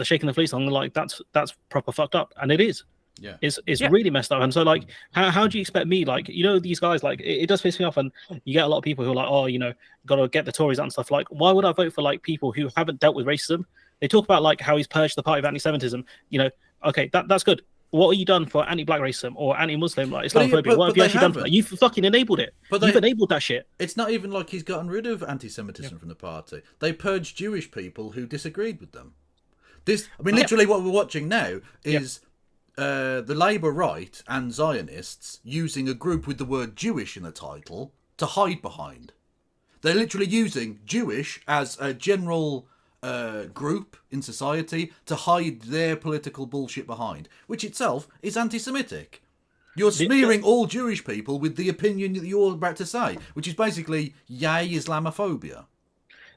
shaking the fleece, I'm like, that's proper fucked up, and it is. Yeah, it's really messed up. And so, like, how do you expect me, like, you know, these guys, like, it does piss me off, and you get a lot of people who are like, oh, you know, got to get the Tories out and stuff. Like, why would I vote for like people who haven't dealt with racism? They talk about like how he's purged the party of anti-Semitism. You know, okay, that's good. What have you done for anti-black racism or anti-Muslim like Islamophobia? What have you actually done for that? You've fucking enabled it. You've enabled that shit. It's not even like he's gotten rid of anti-Semitism from the party. They purged Jewish people who disagreed with them. Literally what we're watching now is the Labour right and Zionists using a group with the word Jewish in the title to hide behind. They're literally using Jewish as a general group in society to hide their political bullshit behind, which itself is anti-Semitic. You're smearing all Jewish people with the opinion that you're about to say, which is basically yay Islamophobia.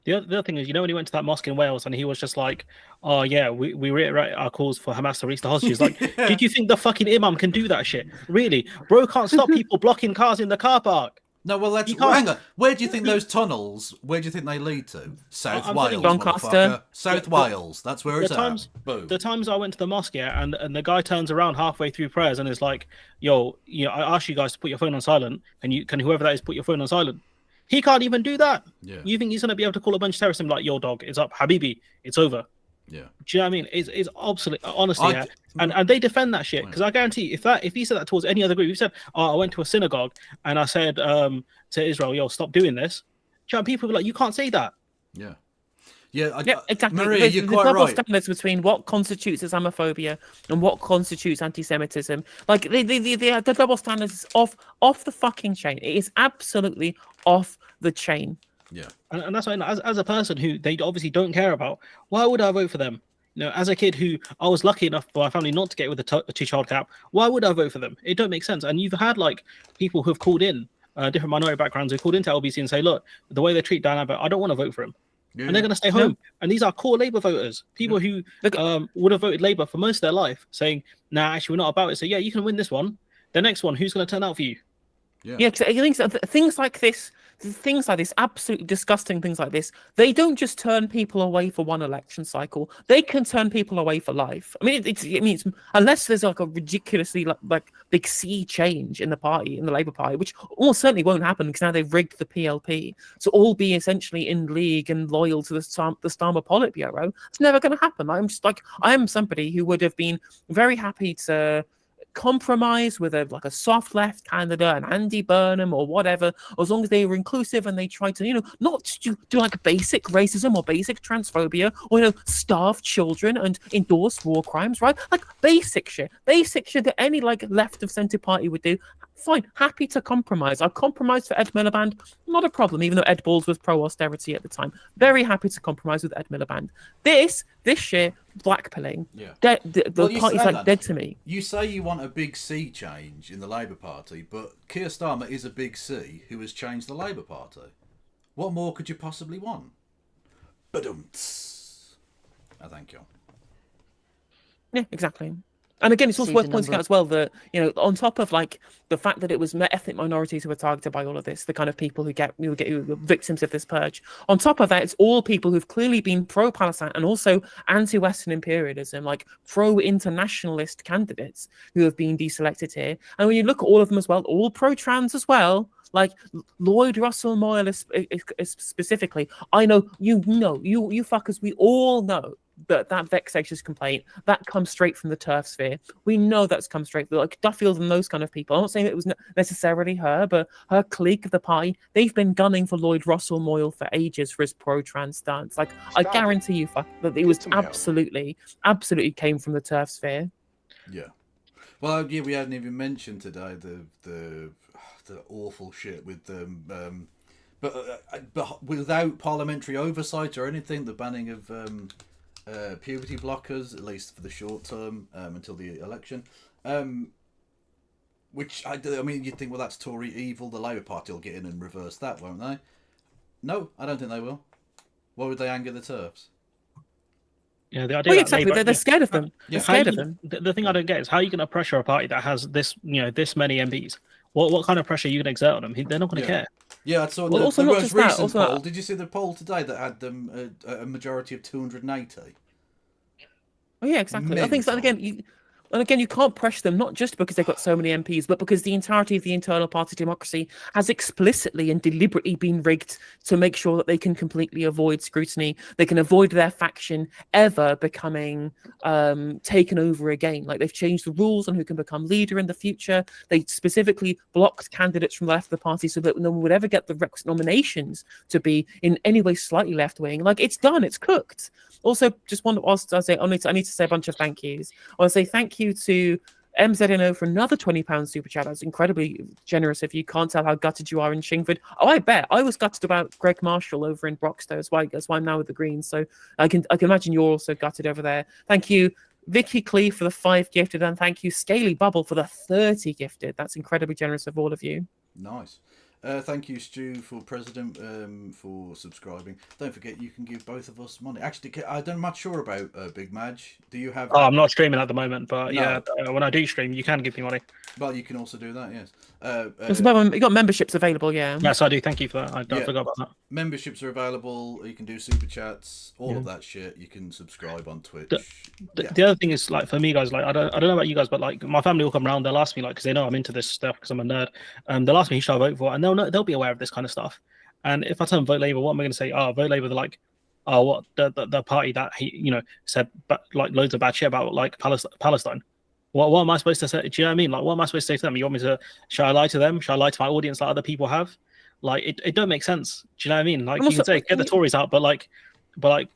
The other thing is, you know, when he went to that mosque in Wales and he was just like, oh yeah, we reiterate our calls for Hamas to release the hostages. Like, did you think the fucking imam can do that shit? Really? Bro can't stop people blocking cars in the car park. No, well, hang on. Where do you think those tunnels, where do you think they lead to? South Wales, Doncaster. South Wales, that's where it's at. Boom. The times I went to the mosque, and the guy turns around halfway through prayers and is like, yo, you know, I asked you guys to put your phone on silent, and can whoever that is put your phone on silent? He can't even do that. Yeah. You think he's going to be able to call a bunch of terrorists and be like, yo, dog, it's up. Habibi, it's over. Yeah. Do you know what I mean? It's obsolete, honestly. And they defend that shit, because I guarantee if he said that towards any other group, if he said, oh, I went to a synagogue and I said to Israel, yo, stop doing this, do you know, people be like, you can't say that. Yeah. Yeah, exactly. Maria, There's you're the quite double right. standards between what constitutes Islamophobia and what constitutes anti-Semitism. Like the double standards is off the fucking chain. It is absolutely off the chain. Yeah. And that's why, as a person who they obviously don't care about, why would I vote for them? You know, as a kid who I was lucky enough for my family not to get with a two-child cap, why would I vote for them? It don't make sense. And you've had like people who have called in, different minority backgrounds who called into LBC and say, look, the way they treat Dan Abbott, I don't want to vote for him. Yeah. And they're going to stay home. And these are core Labour voters, people who would have voted Labour for most of their life, saying, nah, actually, we're not about it. So, yeah, you can win this one. The next one, who's going to turn out for you? Yeah, because I think things like this, absolutely disgusting things like this, they don't just turn people away for one election cycle. They can turn people away for life. I mean, it's unless there's like a ridiculously like big sea change in the party, in the Labour Party, which almost certainly won't happen because now they've rigged the PLP to all be essentially in league and loyal to the Starmer Politburo. It's never going to happen. I am somebody who would have been very happy to compromise with a soft left candidate, an Andy Burnham or whatever, as long as they were inclusive and they tried to, not do like basic racism or basic transphobia or, starve children and endorse war crimes, right? Like basic shit that any like left of centre party would do. Fine, happy to compromise. I compromised for Ed Miliband, not a problem, even though Ed Balls was pro-austerity at the time. Very happy to compromise with Ed Miliband. This shit, blackpilling, the party's like dead to me. You say you want a big C change in the Labour Party, but Keir Starmer is a big C who has changed the Labour Party. What more could you possibly want? Badumts. I thank you. Yeah, exactly. And again, it's also worth pointing out as well that, on top of like the fact that it was ethnic minorities who were targeted by all of this, the kind of people who get victims of this purge. On top of that, it's all people who've clearly been pro-Palestine and also anti-Western imperialism, like pro-internationalist candidates who have been deselected here. And when you look at all of them as well, all pro-trans as well, like Lloyd Russell Moyle is specifically, I know, you fuckers, we all know that vexatious complaint that comes straight from the turf sphere. We know that's come straight from like Duffield and those kind of people. I'm not saying it was necessarily her, but her clique of the party, they've been gunning for Lloyd Russell Moyle for ages for his pro-trans stance. Like I guarantee you that it was absolutely came from the turf sphere. Yeah. Well, yeah, we hadn't even mentioned today the awful shit with them, but without parliamentary oversight or anything, the banning of puberty blockers, at least for the short term, until the election. Which I mean, you'd think, well, that's Tory evil. The Labour Party will get in and reverse that, won't they? No, I don't think they will. Why would they anger the TERFs? Yeah, the idea exactly. They're scared of them. Yeah. They're scared of them. The thing I don't get is how are you going to pressure a party that has this many MPs? What kind of pressure are you going to exert on them? They're not going to care. Yeah, I saw Well, the not most just that, recent also poll. Did you see the poll today that had them a majority of 280? Oh yeah, exactly. I think so. Again, you can't pressure them, not just because they've got so many MPs, but because the entirety of the internal party democracy has explicitly and deliberately been rigged to make sure that they can completely avoid scrutiny. They can avoid their faction ever becoming taken over again. Like they've changed the rules on who can become leader in the future. They specifically blocked candidates from the left of the party so that no one would ever get the requisite nominations to be in any way slightly left wing. Like it's done, it's cooked. Also, just I need to say a bunch of thank yous. I want to say thank you to MZNO for another £20 super chat. That's incredibly generous if you can't tell how gutted you are in Shingford. Oh, I bet. I was gutted about Greg Marshall over in Broxtowe. That's why I'm now with the Greens. So I can imagine you're also gutted over there. Thank you, Vicky Clee, for the 5 gifted, and thank you, Scaly Bubble, for the 30 gifted. That's incredibly generous of all of you. Nice. Thank you, Stu, for president, for subscribing. Don't forget, you can give both of us money. Actually, I'm not sure about Big Madge. Do you have? Oh, I'm not streaming at the moment, but No. when I do stream, you can give me money. Well, you can also do that. Yes. You got memberships available, yeah. Yes, I do. Thank you for that. I forgot about that. Memberships are available. You can do super chats, all of that shit. You can subscribe on Twitch. The other thing is, like, for me, guys, like, I don't know about you guys, but like my family will come around. They'll ask me, like, because they know I'm into this stuff because I'm a nerd. They'll ask me who should I vote for, and they'll be aware of this kind of stuff. And if I tell them vote Labour, what am I going to say? Oh, vote Labour. They're like, oh, what the party that he said like loads of bad shit about like Palestine. What am I supposed to say? Do you know what I mean? Like, what am I supposed to say to them? You want me to? Should I lie to them? Should I lie to my audience like other people have? Like, it don't make sense. Do you know what I mean? Like, you can say get the Tories out, but like, but like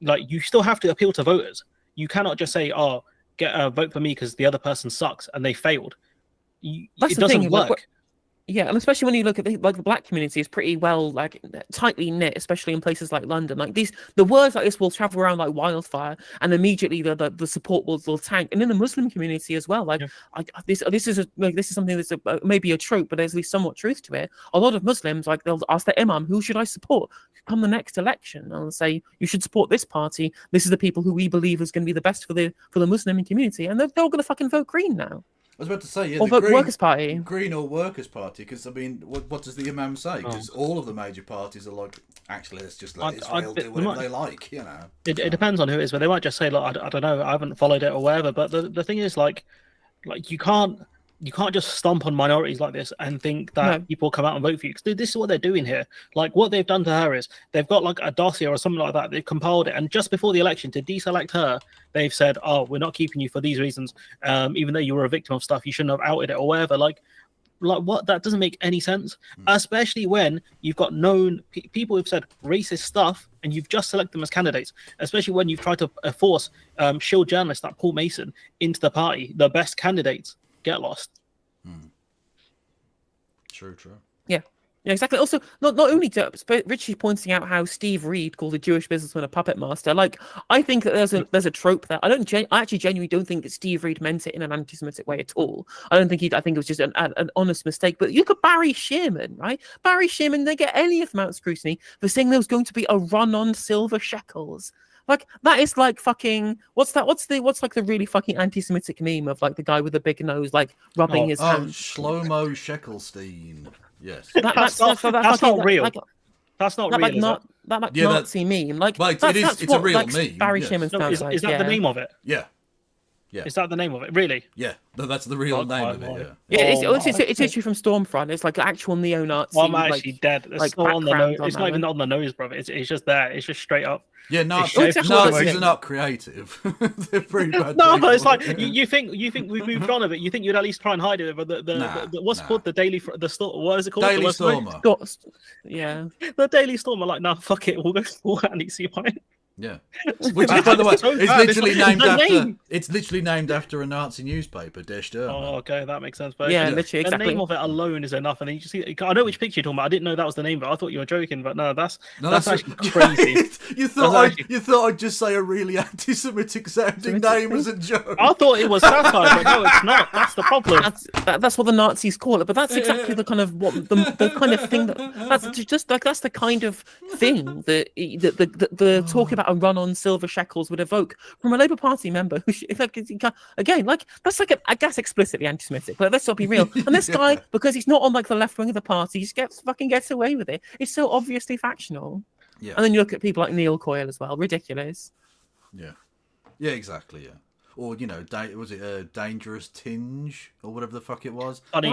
like you still have to appeal to voters. You cannot just say, "Oh, get a vote for me because the other person sucks and they failed." That's It the doesn't thing, work. Yeah, and especially when you look at the black community is pretty well tightly knit, especially in places like London. Like the words like this will travel around like wildfire, and immediately the support will tank. And in the Muslim community as well, like this is something that's maybe a trope, but there's at least somewhat truth to it. A lot of Muslims like they'll ask their imam, "Who should I support come the next election?" And they'll say, "You should support this party. This is the people who we believe is going to be the best for the Muslim community," and they're all going to fucking vote Green now. I was about to say, yeah, Or the Green, Workers' Party. Green or Workers' Party, because I mean, what does the Imam say? Because all of the major parties are like, actually, let's just let Israel do whatever they like, you know. It depends on who it is, but they might just say, "Look, I don't know, I haven't followed it or whatever." But the thing is, like you can't just stomp on minorities like this and think that people come out and vote for you. Because this is what they're doing here. Like what they've done to her is they've got like a dossier or something like that. They've compiled it, and just before the election to deselect her, they've said, "Oh, we're not keeping you for these reasons. Even though you were a victim of stuff, you shouldn't have outed it or whatever." Like what? That doesn't make any sense. Especially when you've got known people who've said racist stuff and you've just selected them as candidates. Especially when you've tried to force shield journalists like Paul Mason into the party. The best candidates get lost. True. Yeah, exactly. Also, not only but Richie pointing out how Steve Reed called a Jewish businessman a puppet master. Like, I think that there's a trope there. I actually genuinely don't think that Steve Reed meant it in an anti-Semitic way at all. I think it was just an honest mistake. But you could Barry Shearman, right? Barry Shearman, they get any amount of scrutiny for saying there was going to be a run on silver shekels. Like that is like fucking what's like the really fucking anti-Semitic meme of like the guy with the big nose like rubbing his hands. Shlomo Shekelstein. Yes. That's not real. That's not real. That Nazi meme. Like, but it's a real meme. Barry Shearman sounds like. Is that the name of it? Yeah. Is that the name of it? Really? Yeah. That's the real name of it. Yeah. It's actually from Stormfront. It's like actual neo-Nazi. Well, I'm actually dead. It's not on the nose. It's not even on the nose, brother. It's just there. It's just straight up. Yeah, Nazis are not creative. They're pretty bad. No, but it's like you think we've moved on a bit. You think you'd at least try and hide it. But what's called the Daily what is it called? Daily Stormer. Yeah. The Daily Stormer. Like, no, fuck it. We'll go full anti Zionist. Yeah, which by the way, it's literally named after a Nazi newspaper, Der Stürmer. Oh, okay, that makes sense. But yeah, literally, exactly. The name of it alone is enough, and then you just see. I know which picture you're talking about. I didn't know that was the name, but I thought you were joking. But no, that's actually crazy. You thought I'd just say a really anti-Semitic sounding name as a joke. I thought it was satire, but no, it's not. That's the problem. That's what the Nazis call it. But that's exactly the kind of the kind of thing that's the kind of thing that the talk about a run on silver shekels would evoke from a Labour Party member who again that's like I guess explicitly anti-Semitic, but let's not be real. And this guy, because he's not on like the left wing of the party, he gets away with it. It's so obviously factional. Yeah. And then you look at people like Neil Coyle as well, ridiculous. Yeah, exactly. Yeah. Or, was it a dangerous tinge or whatever the fuck it was? Funny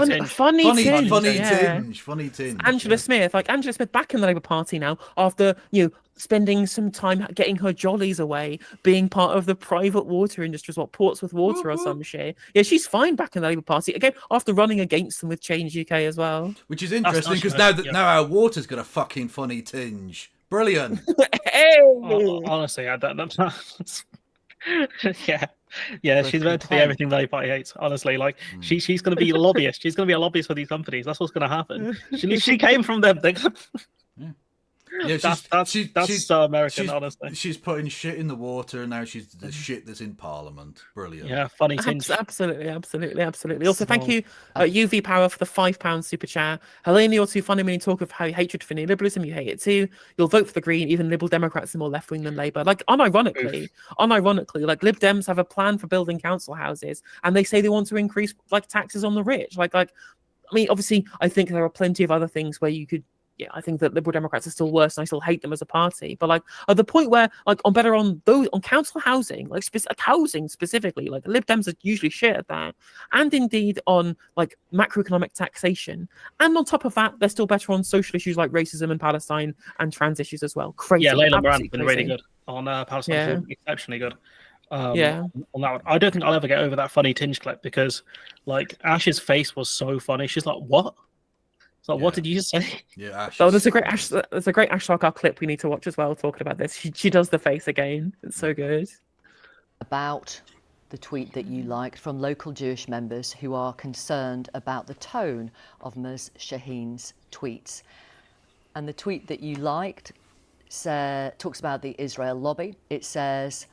tinge. Angela Smith back in the Labour Party now after, spending some time getting her jollies away, being part of the private water industry, Portsmouth Water or some shit. Yeah, she's fine back in the Labour Party again after running against them with Change UK as well. Which is interesting because now our water's got a fucking funny tinge. Brilliant. Hey! Honestly, yeah, she's meant to be everything the Labour Party hates. Honestly, like she's going to be a lobbyist. She's going to be a lobbyist for these companies. That's what's going to happen. She came from them. Yeah, that's so American, honestly. She's putting shit in the water, and now she's the shit that's in Parliament. Brilliant. Yeah, funny things. Absolutely. Also, thank you, UV Power, for the £5 super chat. Helena, you're too funny when you talk of how hatred for neoliberalism. You hate it too. You'll vote for the Green. Even Liberal Democrats are more left wing than Labour. Like, unironically, like Lib Dems have a plan for building council houses, and they say they want to increase like taxes on the rich. I mean, obviously, I think there are plenty of other things where you could. Yeah, I think that Liberal Democrats are still worse, and I still hate them as a party. But at the point where, on council housing, housing specifically, Lib Dems are usually shit at that, and indeed on macroeconomic taxation, and on top of that, they're still better on social issues like racism and Palestine and trans issues as well. Crazy. Yeah, Layla Moran's been really good on Palestine. Yeah. Exceptionally good. On that one. I don't think I'll ever get over that funny tinge clip because Ash's face was so funny. She's like, "What?" So what did you say? Yeah, Ash. So there's a great Ash Sarkar clip we need to watch as well, talking about this. She does the face again. It's so good. About the tweet that you liked from local Jewish members who are concerned about the tone of Ms. Shaheen's tweets. And the tweet that you liked talks about the Israel lobby. It says,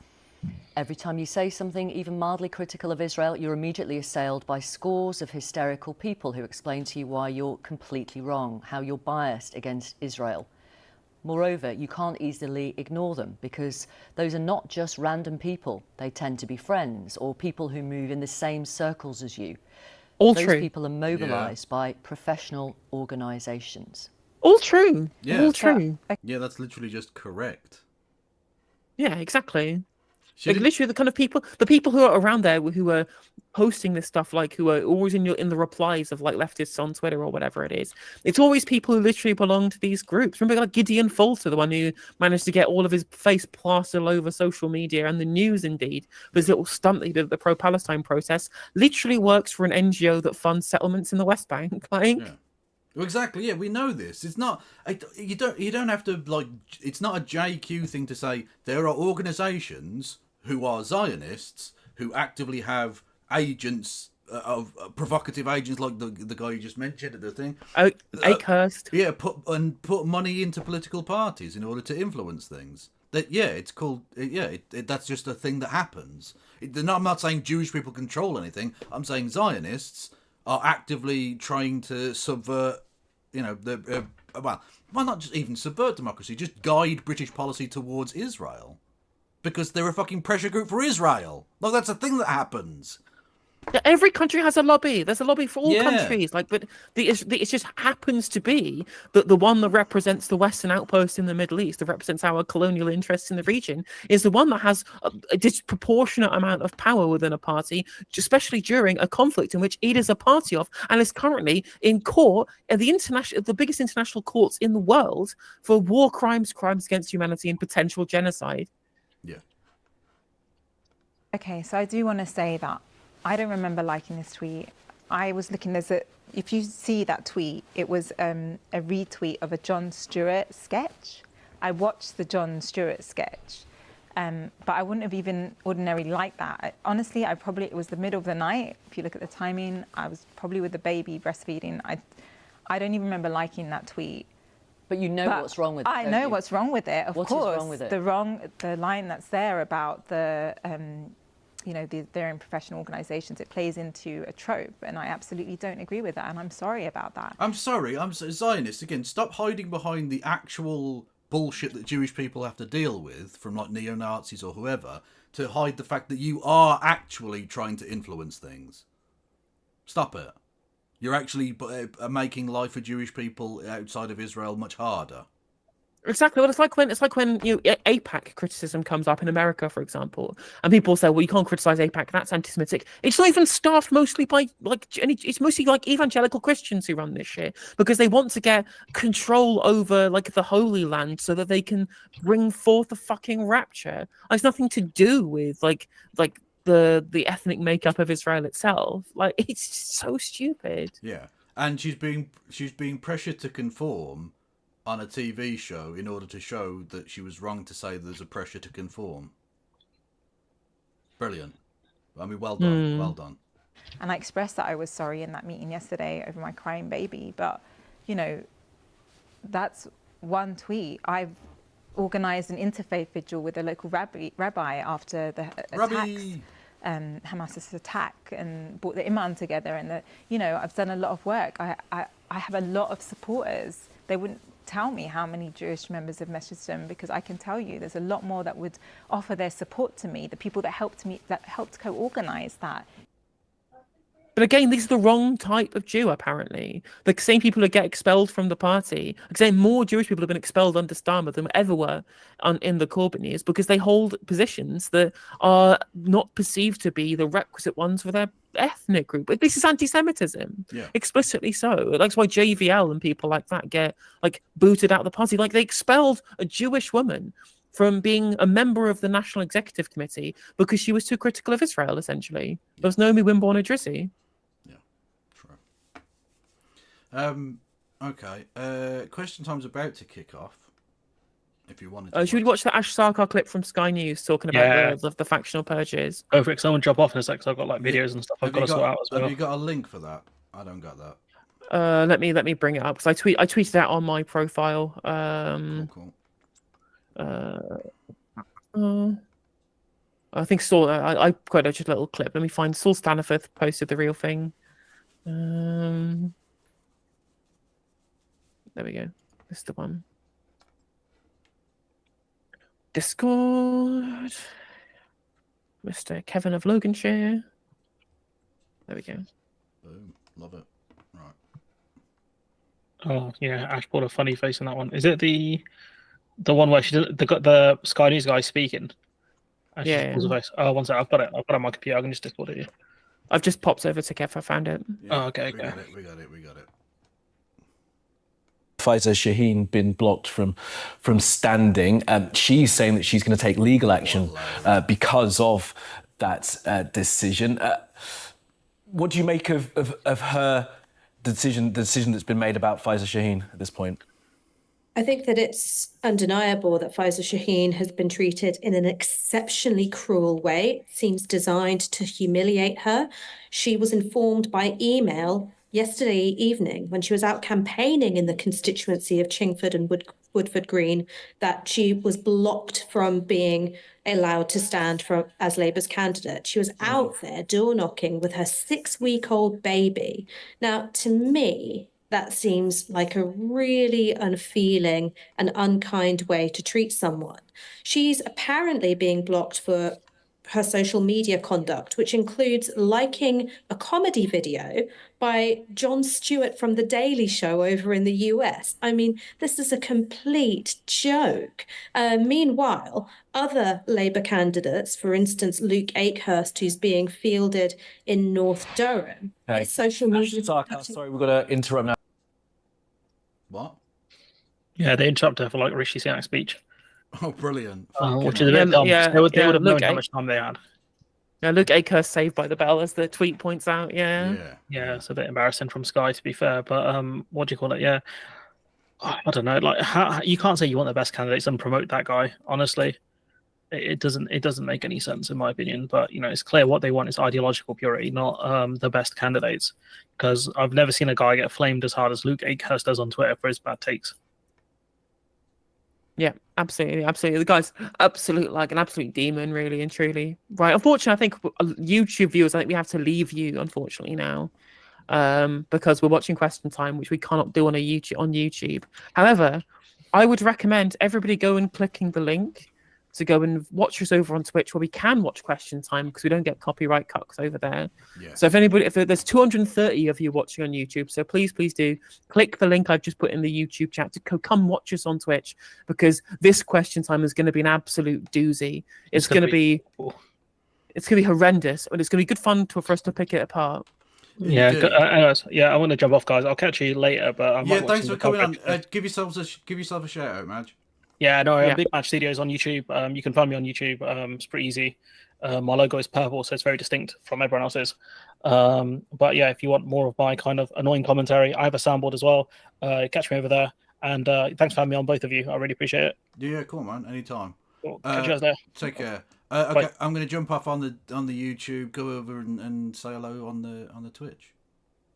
every time you say something even mildly critical of Israel, you're immediately assailed by scores of hysterical people who explain to you why you're completely wrong, how you're biased against Israel. Moreover, you can't easily ignore them because those are not just random people. They tend to be friends or people who move in the same circles as you. All Those true. people are mobilised by professional organisations. All true. Yeah. All true. Yeah, that's literally just correct. Yeah, exactly. She Like didn't- literally the people who are around there who are posting this stuff, like who are always in the replies of like leftists on Twitter or whatever it is. It's always people who literally belong to these groups. Remember, like Gideon Falter, the one who managed to get all of his face plastered all over social media and the news, indeed, for his little stunt that he did at the pro-Palestine protest, literally works for an NGO that funds settlements in the West Bank. Like, Yeah. Well, exactly. Yeah, we know this. It's not. You don't have to like. It's not a JQ thing to say there are organisations who are Zionists who actively have agents of provocative agents like the guy you just mentioned at the thing. Akehurst. Yeah, put money into political parties in order to influence things. That it's called. That's just a thing that happens. I'm not saying Jewish people control anything. I'm saying Zionists are actively trying to subvert, well, not just even subvert democracy, just guide British policy towards Israel. Because they're a fucking pressure group for Israel. Like, that's a thing that happens. Every country has a lobby. There's a lobby for all Yeah. countries. Like, but it just happens to be that the one that represents the Western outpost in the Middle East, that represents our colonial interests in the region, is the one that has a disproportionate amount of power within a party, especially during a conflict in which it is a party of, and is currently in court at the biggest international courts in the world for war crimes, crimes against humanity, and potential genocide. Yeah. Okay, so I do want to say that I don't remember liking this tweet. I was looking, if you see that tweet, it was a retweet of a Jon Stewart sketch. I watched the Jon Stewart sketch, but I wouldn't have even ordinarily liked that. Honestly, it was the middle of the night. If you look at the timing, I was probably with the baby breastfeeding. I don't even remember liking that tweet. But you know what's wrong with it. I know what's wrong with it, of course. What is wrong with it? The line that's there about they're in professional organisations, it plays into a trope, and I absolutely don't agree with that, and I'm sorry about that. I'm sorry, I'm Zionist. Again, stop hiding behind the actual bullshit that Jewish people have to deal with from like neo-Nazis or whoever to hide the fact that you are actually trying to influence things. Stop it. You're actually making life for Jewish people outside of Israel much harder. Exactly. Well, it's like when AIPAC criticism comes up in America, for example, and people say, "Well, you can't criticize AIPAC; that's anti-Semitic." It's not even staffed mostly by it's mostly like evangelical Christians who run this shit because they want to get control over like the Holy Land so that they can bring forth the fucking rapture. It's nothing to do with like the ethnic makeup of Israel itself. Like, it's so stupid. Yeah, and she's being pressured to conform on a TV show in order to show that she was wrong to say there's a pressure to conform. Brilliant. I mean, well done, well done. And I expressed that I was sorry in that meeting yesterday over my crying baby, but that's one tweet. I've organised an interfaith vigil with a local rabbi after the attacks. Hamas's attack, and brought the imam together, and I've done a lot of work. I have a lot of supporters. They wouldn't tell me how many Jewish members have messaged them, because I can tell you there's a lot more that would offer their support to me, the people that helped co-organize that. But again, these are the wrong type of Jew, apparently. The same people who get expelled from the party. Again, more Jewish people have been expelled under Starmer than ever were in the Corbyn years, because they hold positions that are not perceived to be the requisite ones for their ethnic group. But this is anti-Semitism, explicitly so. That's why JVL and people like that get booted out of the party. Like, they expelled a Jewish woman from being a member of the National Executive Committee because she was too critical of Israel, essentially. There was Naomi Wimborne Idrissi. Yeah, true. Okay. Question time's about to kick off. If you wanted to. Should we watch the Ash Sarkar clip from Sky News talking about the factional purges? Go for it. Someone drop off in a sec, because I've got like videos and stuff I've got to sort out as well. Have you got a link for that? I don't got that. Let me bring it up, because I tweeted that on my profile. Cool. I think Saul. I quoted just a little clip. Let me find Saul Staniforth posted the real thing. There we go. This is the one. Discord. Mr. Kevin of Loganshire. There we go. Boom. Love it. Right. Oh yeah, Ash put a funny face in that one. Is it the one where she did the Sky News guy speaking? And she just pulls her face. Oh, one sec. I've got it on my computer. I can just Discord it. I've just popped over to Kev. I found it. Yeah, okay. We got it. Faiza Shaheen been blocked from standing. She's saying that she's going to take legal action because of that decision. What do you make of her decision? The decision that's been made about Faiza Shaheen at this point? I think that it's undeniable that Faiza Shaheen has been treated in an exceptionally cruel way. It seems designed to humiliate her. She was informed by email yesterday evening, when she was out campaigning in the constituency of Chingford and Woodford Green, that she was blocked from being allowed to stand as Labour's candidate. She was out there door knocking with her 6-week-old baby. Now, to me, that seems like a really unfeeling and unkind way to treat someone. She's apparently being blocked for her social media conduct, which includes liking a comedy video by Jon Stewart from The Daily Show over in the US. I mean, this is a complete joke. Meanwhile, other Labour candidates, for instance, Luke Akehurst, who's being fielded in North Durham, his social media... Sorry, we've got to interrupt now. What? Yeah, they interrupt her for like Rishi Sunak's speech. Oh, brilliant. Which is a bit dumb. They would have known how Luke much time they had. Yeah, Luke Akehurst saved by the bell, as the tweet points out. Yeah, it's a bit embarrassing from Sky, to be fair. But what do you call it? Yeah, I don't know. Like, you can't say you want the best candidates and promote that guy. Honestly, it doesn't make any sense in my opinion. But it's clear what they want is ideological purity, not the best candidates. Because I've never seen a guy get flamed as hard as Luke Akehurst does on Twitter for his bad takes. Yeah, absolutely. The guy's an absolute demon, really and truly. Right. Unfortunately, I think YouTube viewers, I think we have to leave you, unfortunately, now, because we're watching Question Time, which we cannot do on YouTube. However, I would recommend everybody go and clicking the link to go and watch us over on Twitch, where we can watch Question Time because we don't get copyright cuts over there. Yeah. So if there's 230 of you watching on YouTube, so please do click the link I've just put in the YouTube chat to come watch us on Twitch, because this Question Time is going to be an absolute doozy. It's going to be horrendous, but it's going to be good fun for us to pick it apart. Anyways, I want to jump off, guys. I'll catch you later. But thanks for coming on. Give yourself a shout out, Madge. Yeah, no, Big Match Studios on YouTube. You can find me on YouTube. It's pretty easy. My logo is purple, so it's very distinct from everyone else's. But yeah, if you want more of my kind of annoying commentary, I have a soundboard as well. Catch me over there. And thanks for having me on, both of you. I really appreciate it. Yeah, cool, man. Anytime. Cool. Catch you guys there. Take care. Okay, I'm going to jump off on the YouTube, go over and say hello on the Twitch.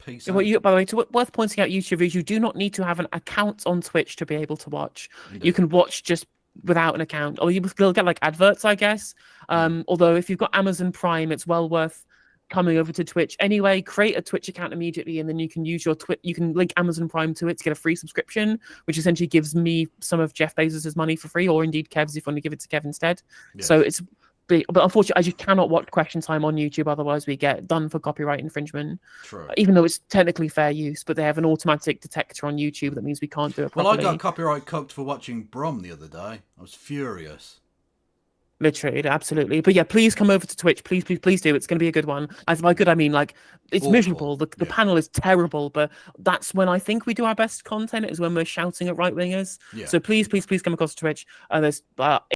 Peace out. By the way, worth pointing out, YouTube viewers, you do not need to have an account on Twitch to be able to watch. Indeed. You can watch just without an account, or you will get like adverts, I guess. Although if you've got Amazon Prime, it's well worth coming over to Twitch. Anyway, create a Twitch account immediately, and then you can use your you can link Amazon Prime to it to get a free subscription, which essentially gives me some of Jeff Bezos' money for free, or indeed Kev's if you want to give it to Kev instead. Yes. So it's... But unfortunately, as you cannot watch Question Time on YouTube, otherwise we get done for copyright infringement. True. Even though it's technically fair use, but they have an automatic detector on YouTube that means we can't do it properly. Well, I got copyright cooked for watching Brom the other day. I was furious. Literally, absolutely. But yeah, please come over to Twitch. Please do. It's going to be a good one. As by good, I mean like it's awful. Miserable. The panel is terrible, but that's when I think we do our best content, is when we're shouting at right wingers. Yeah. So please come across to Twitch. There's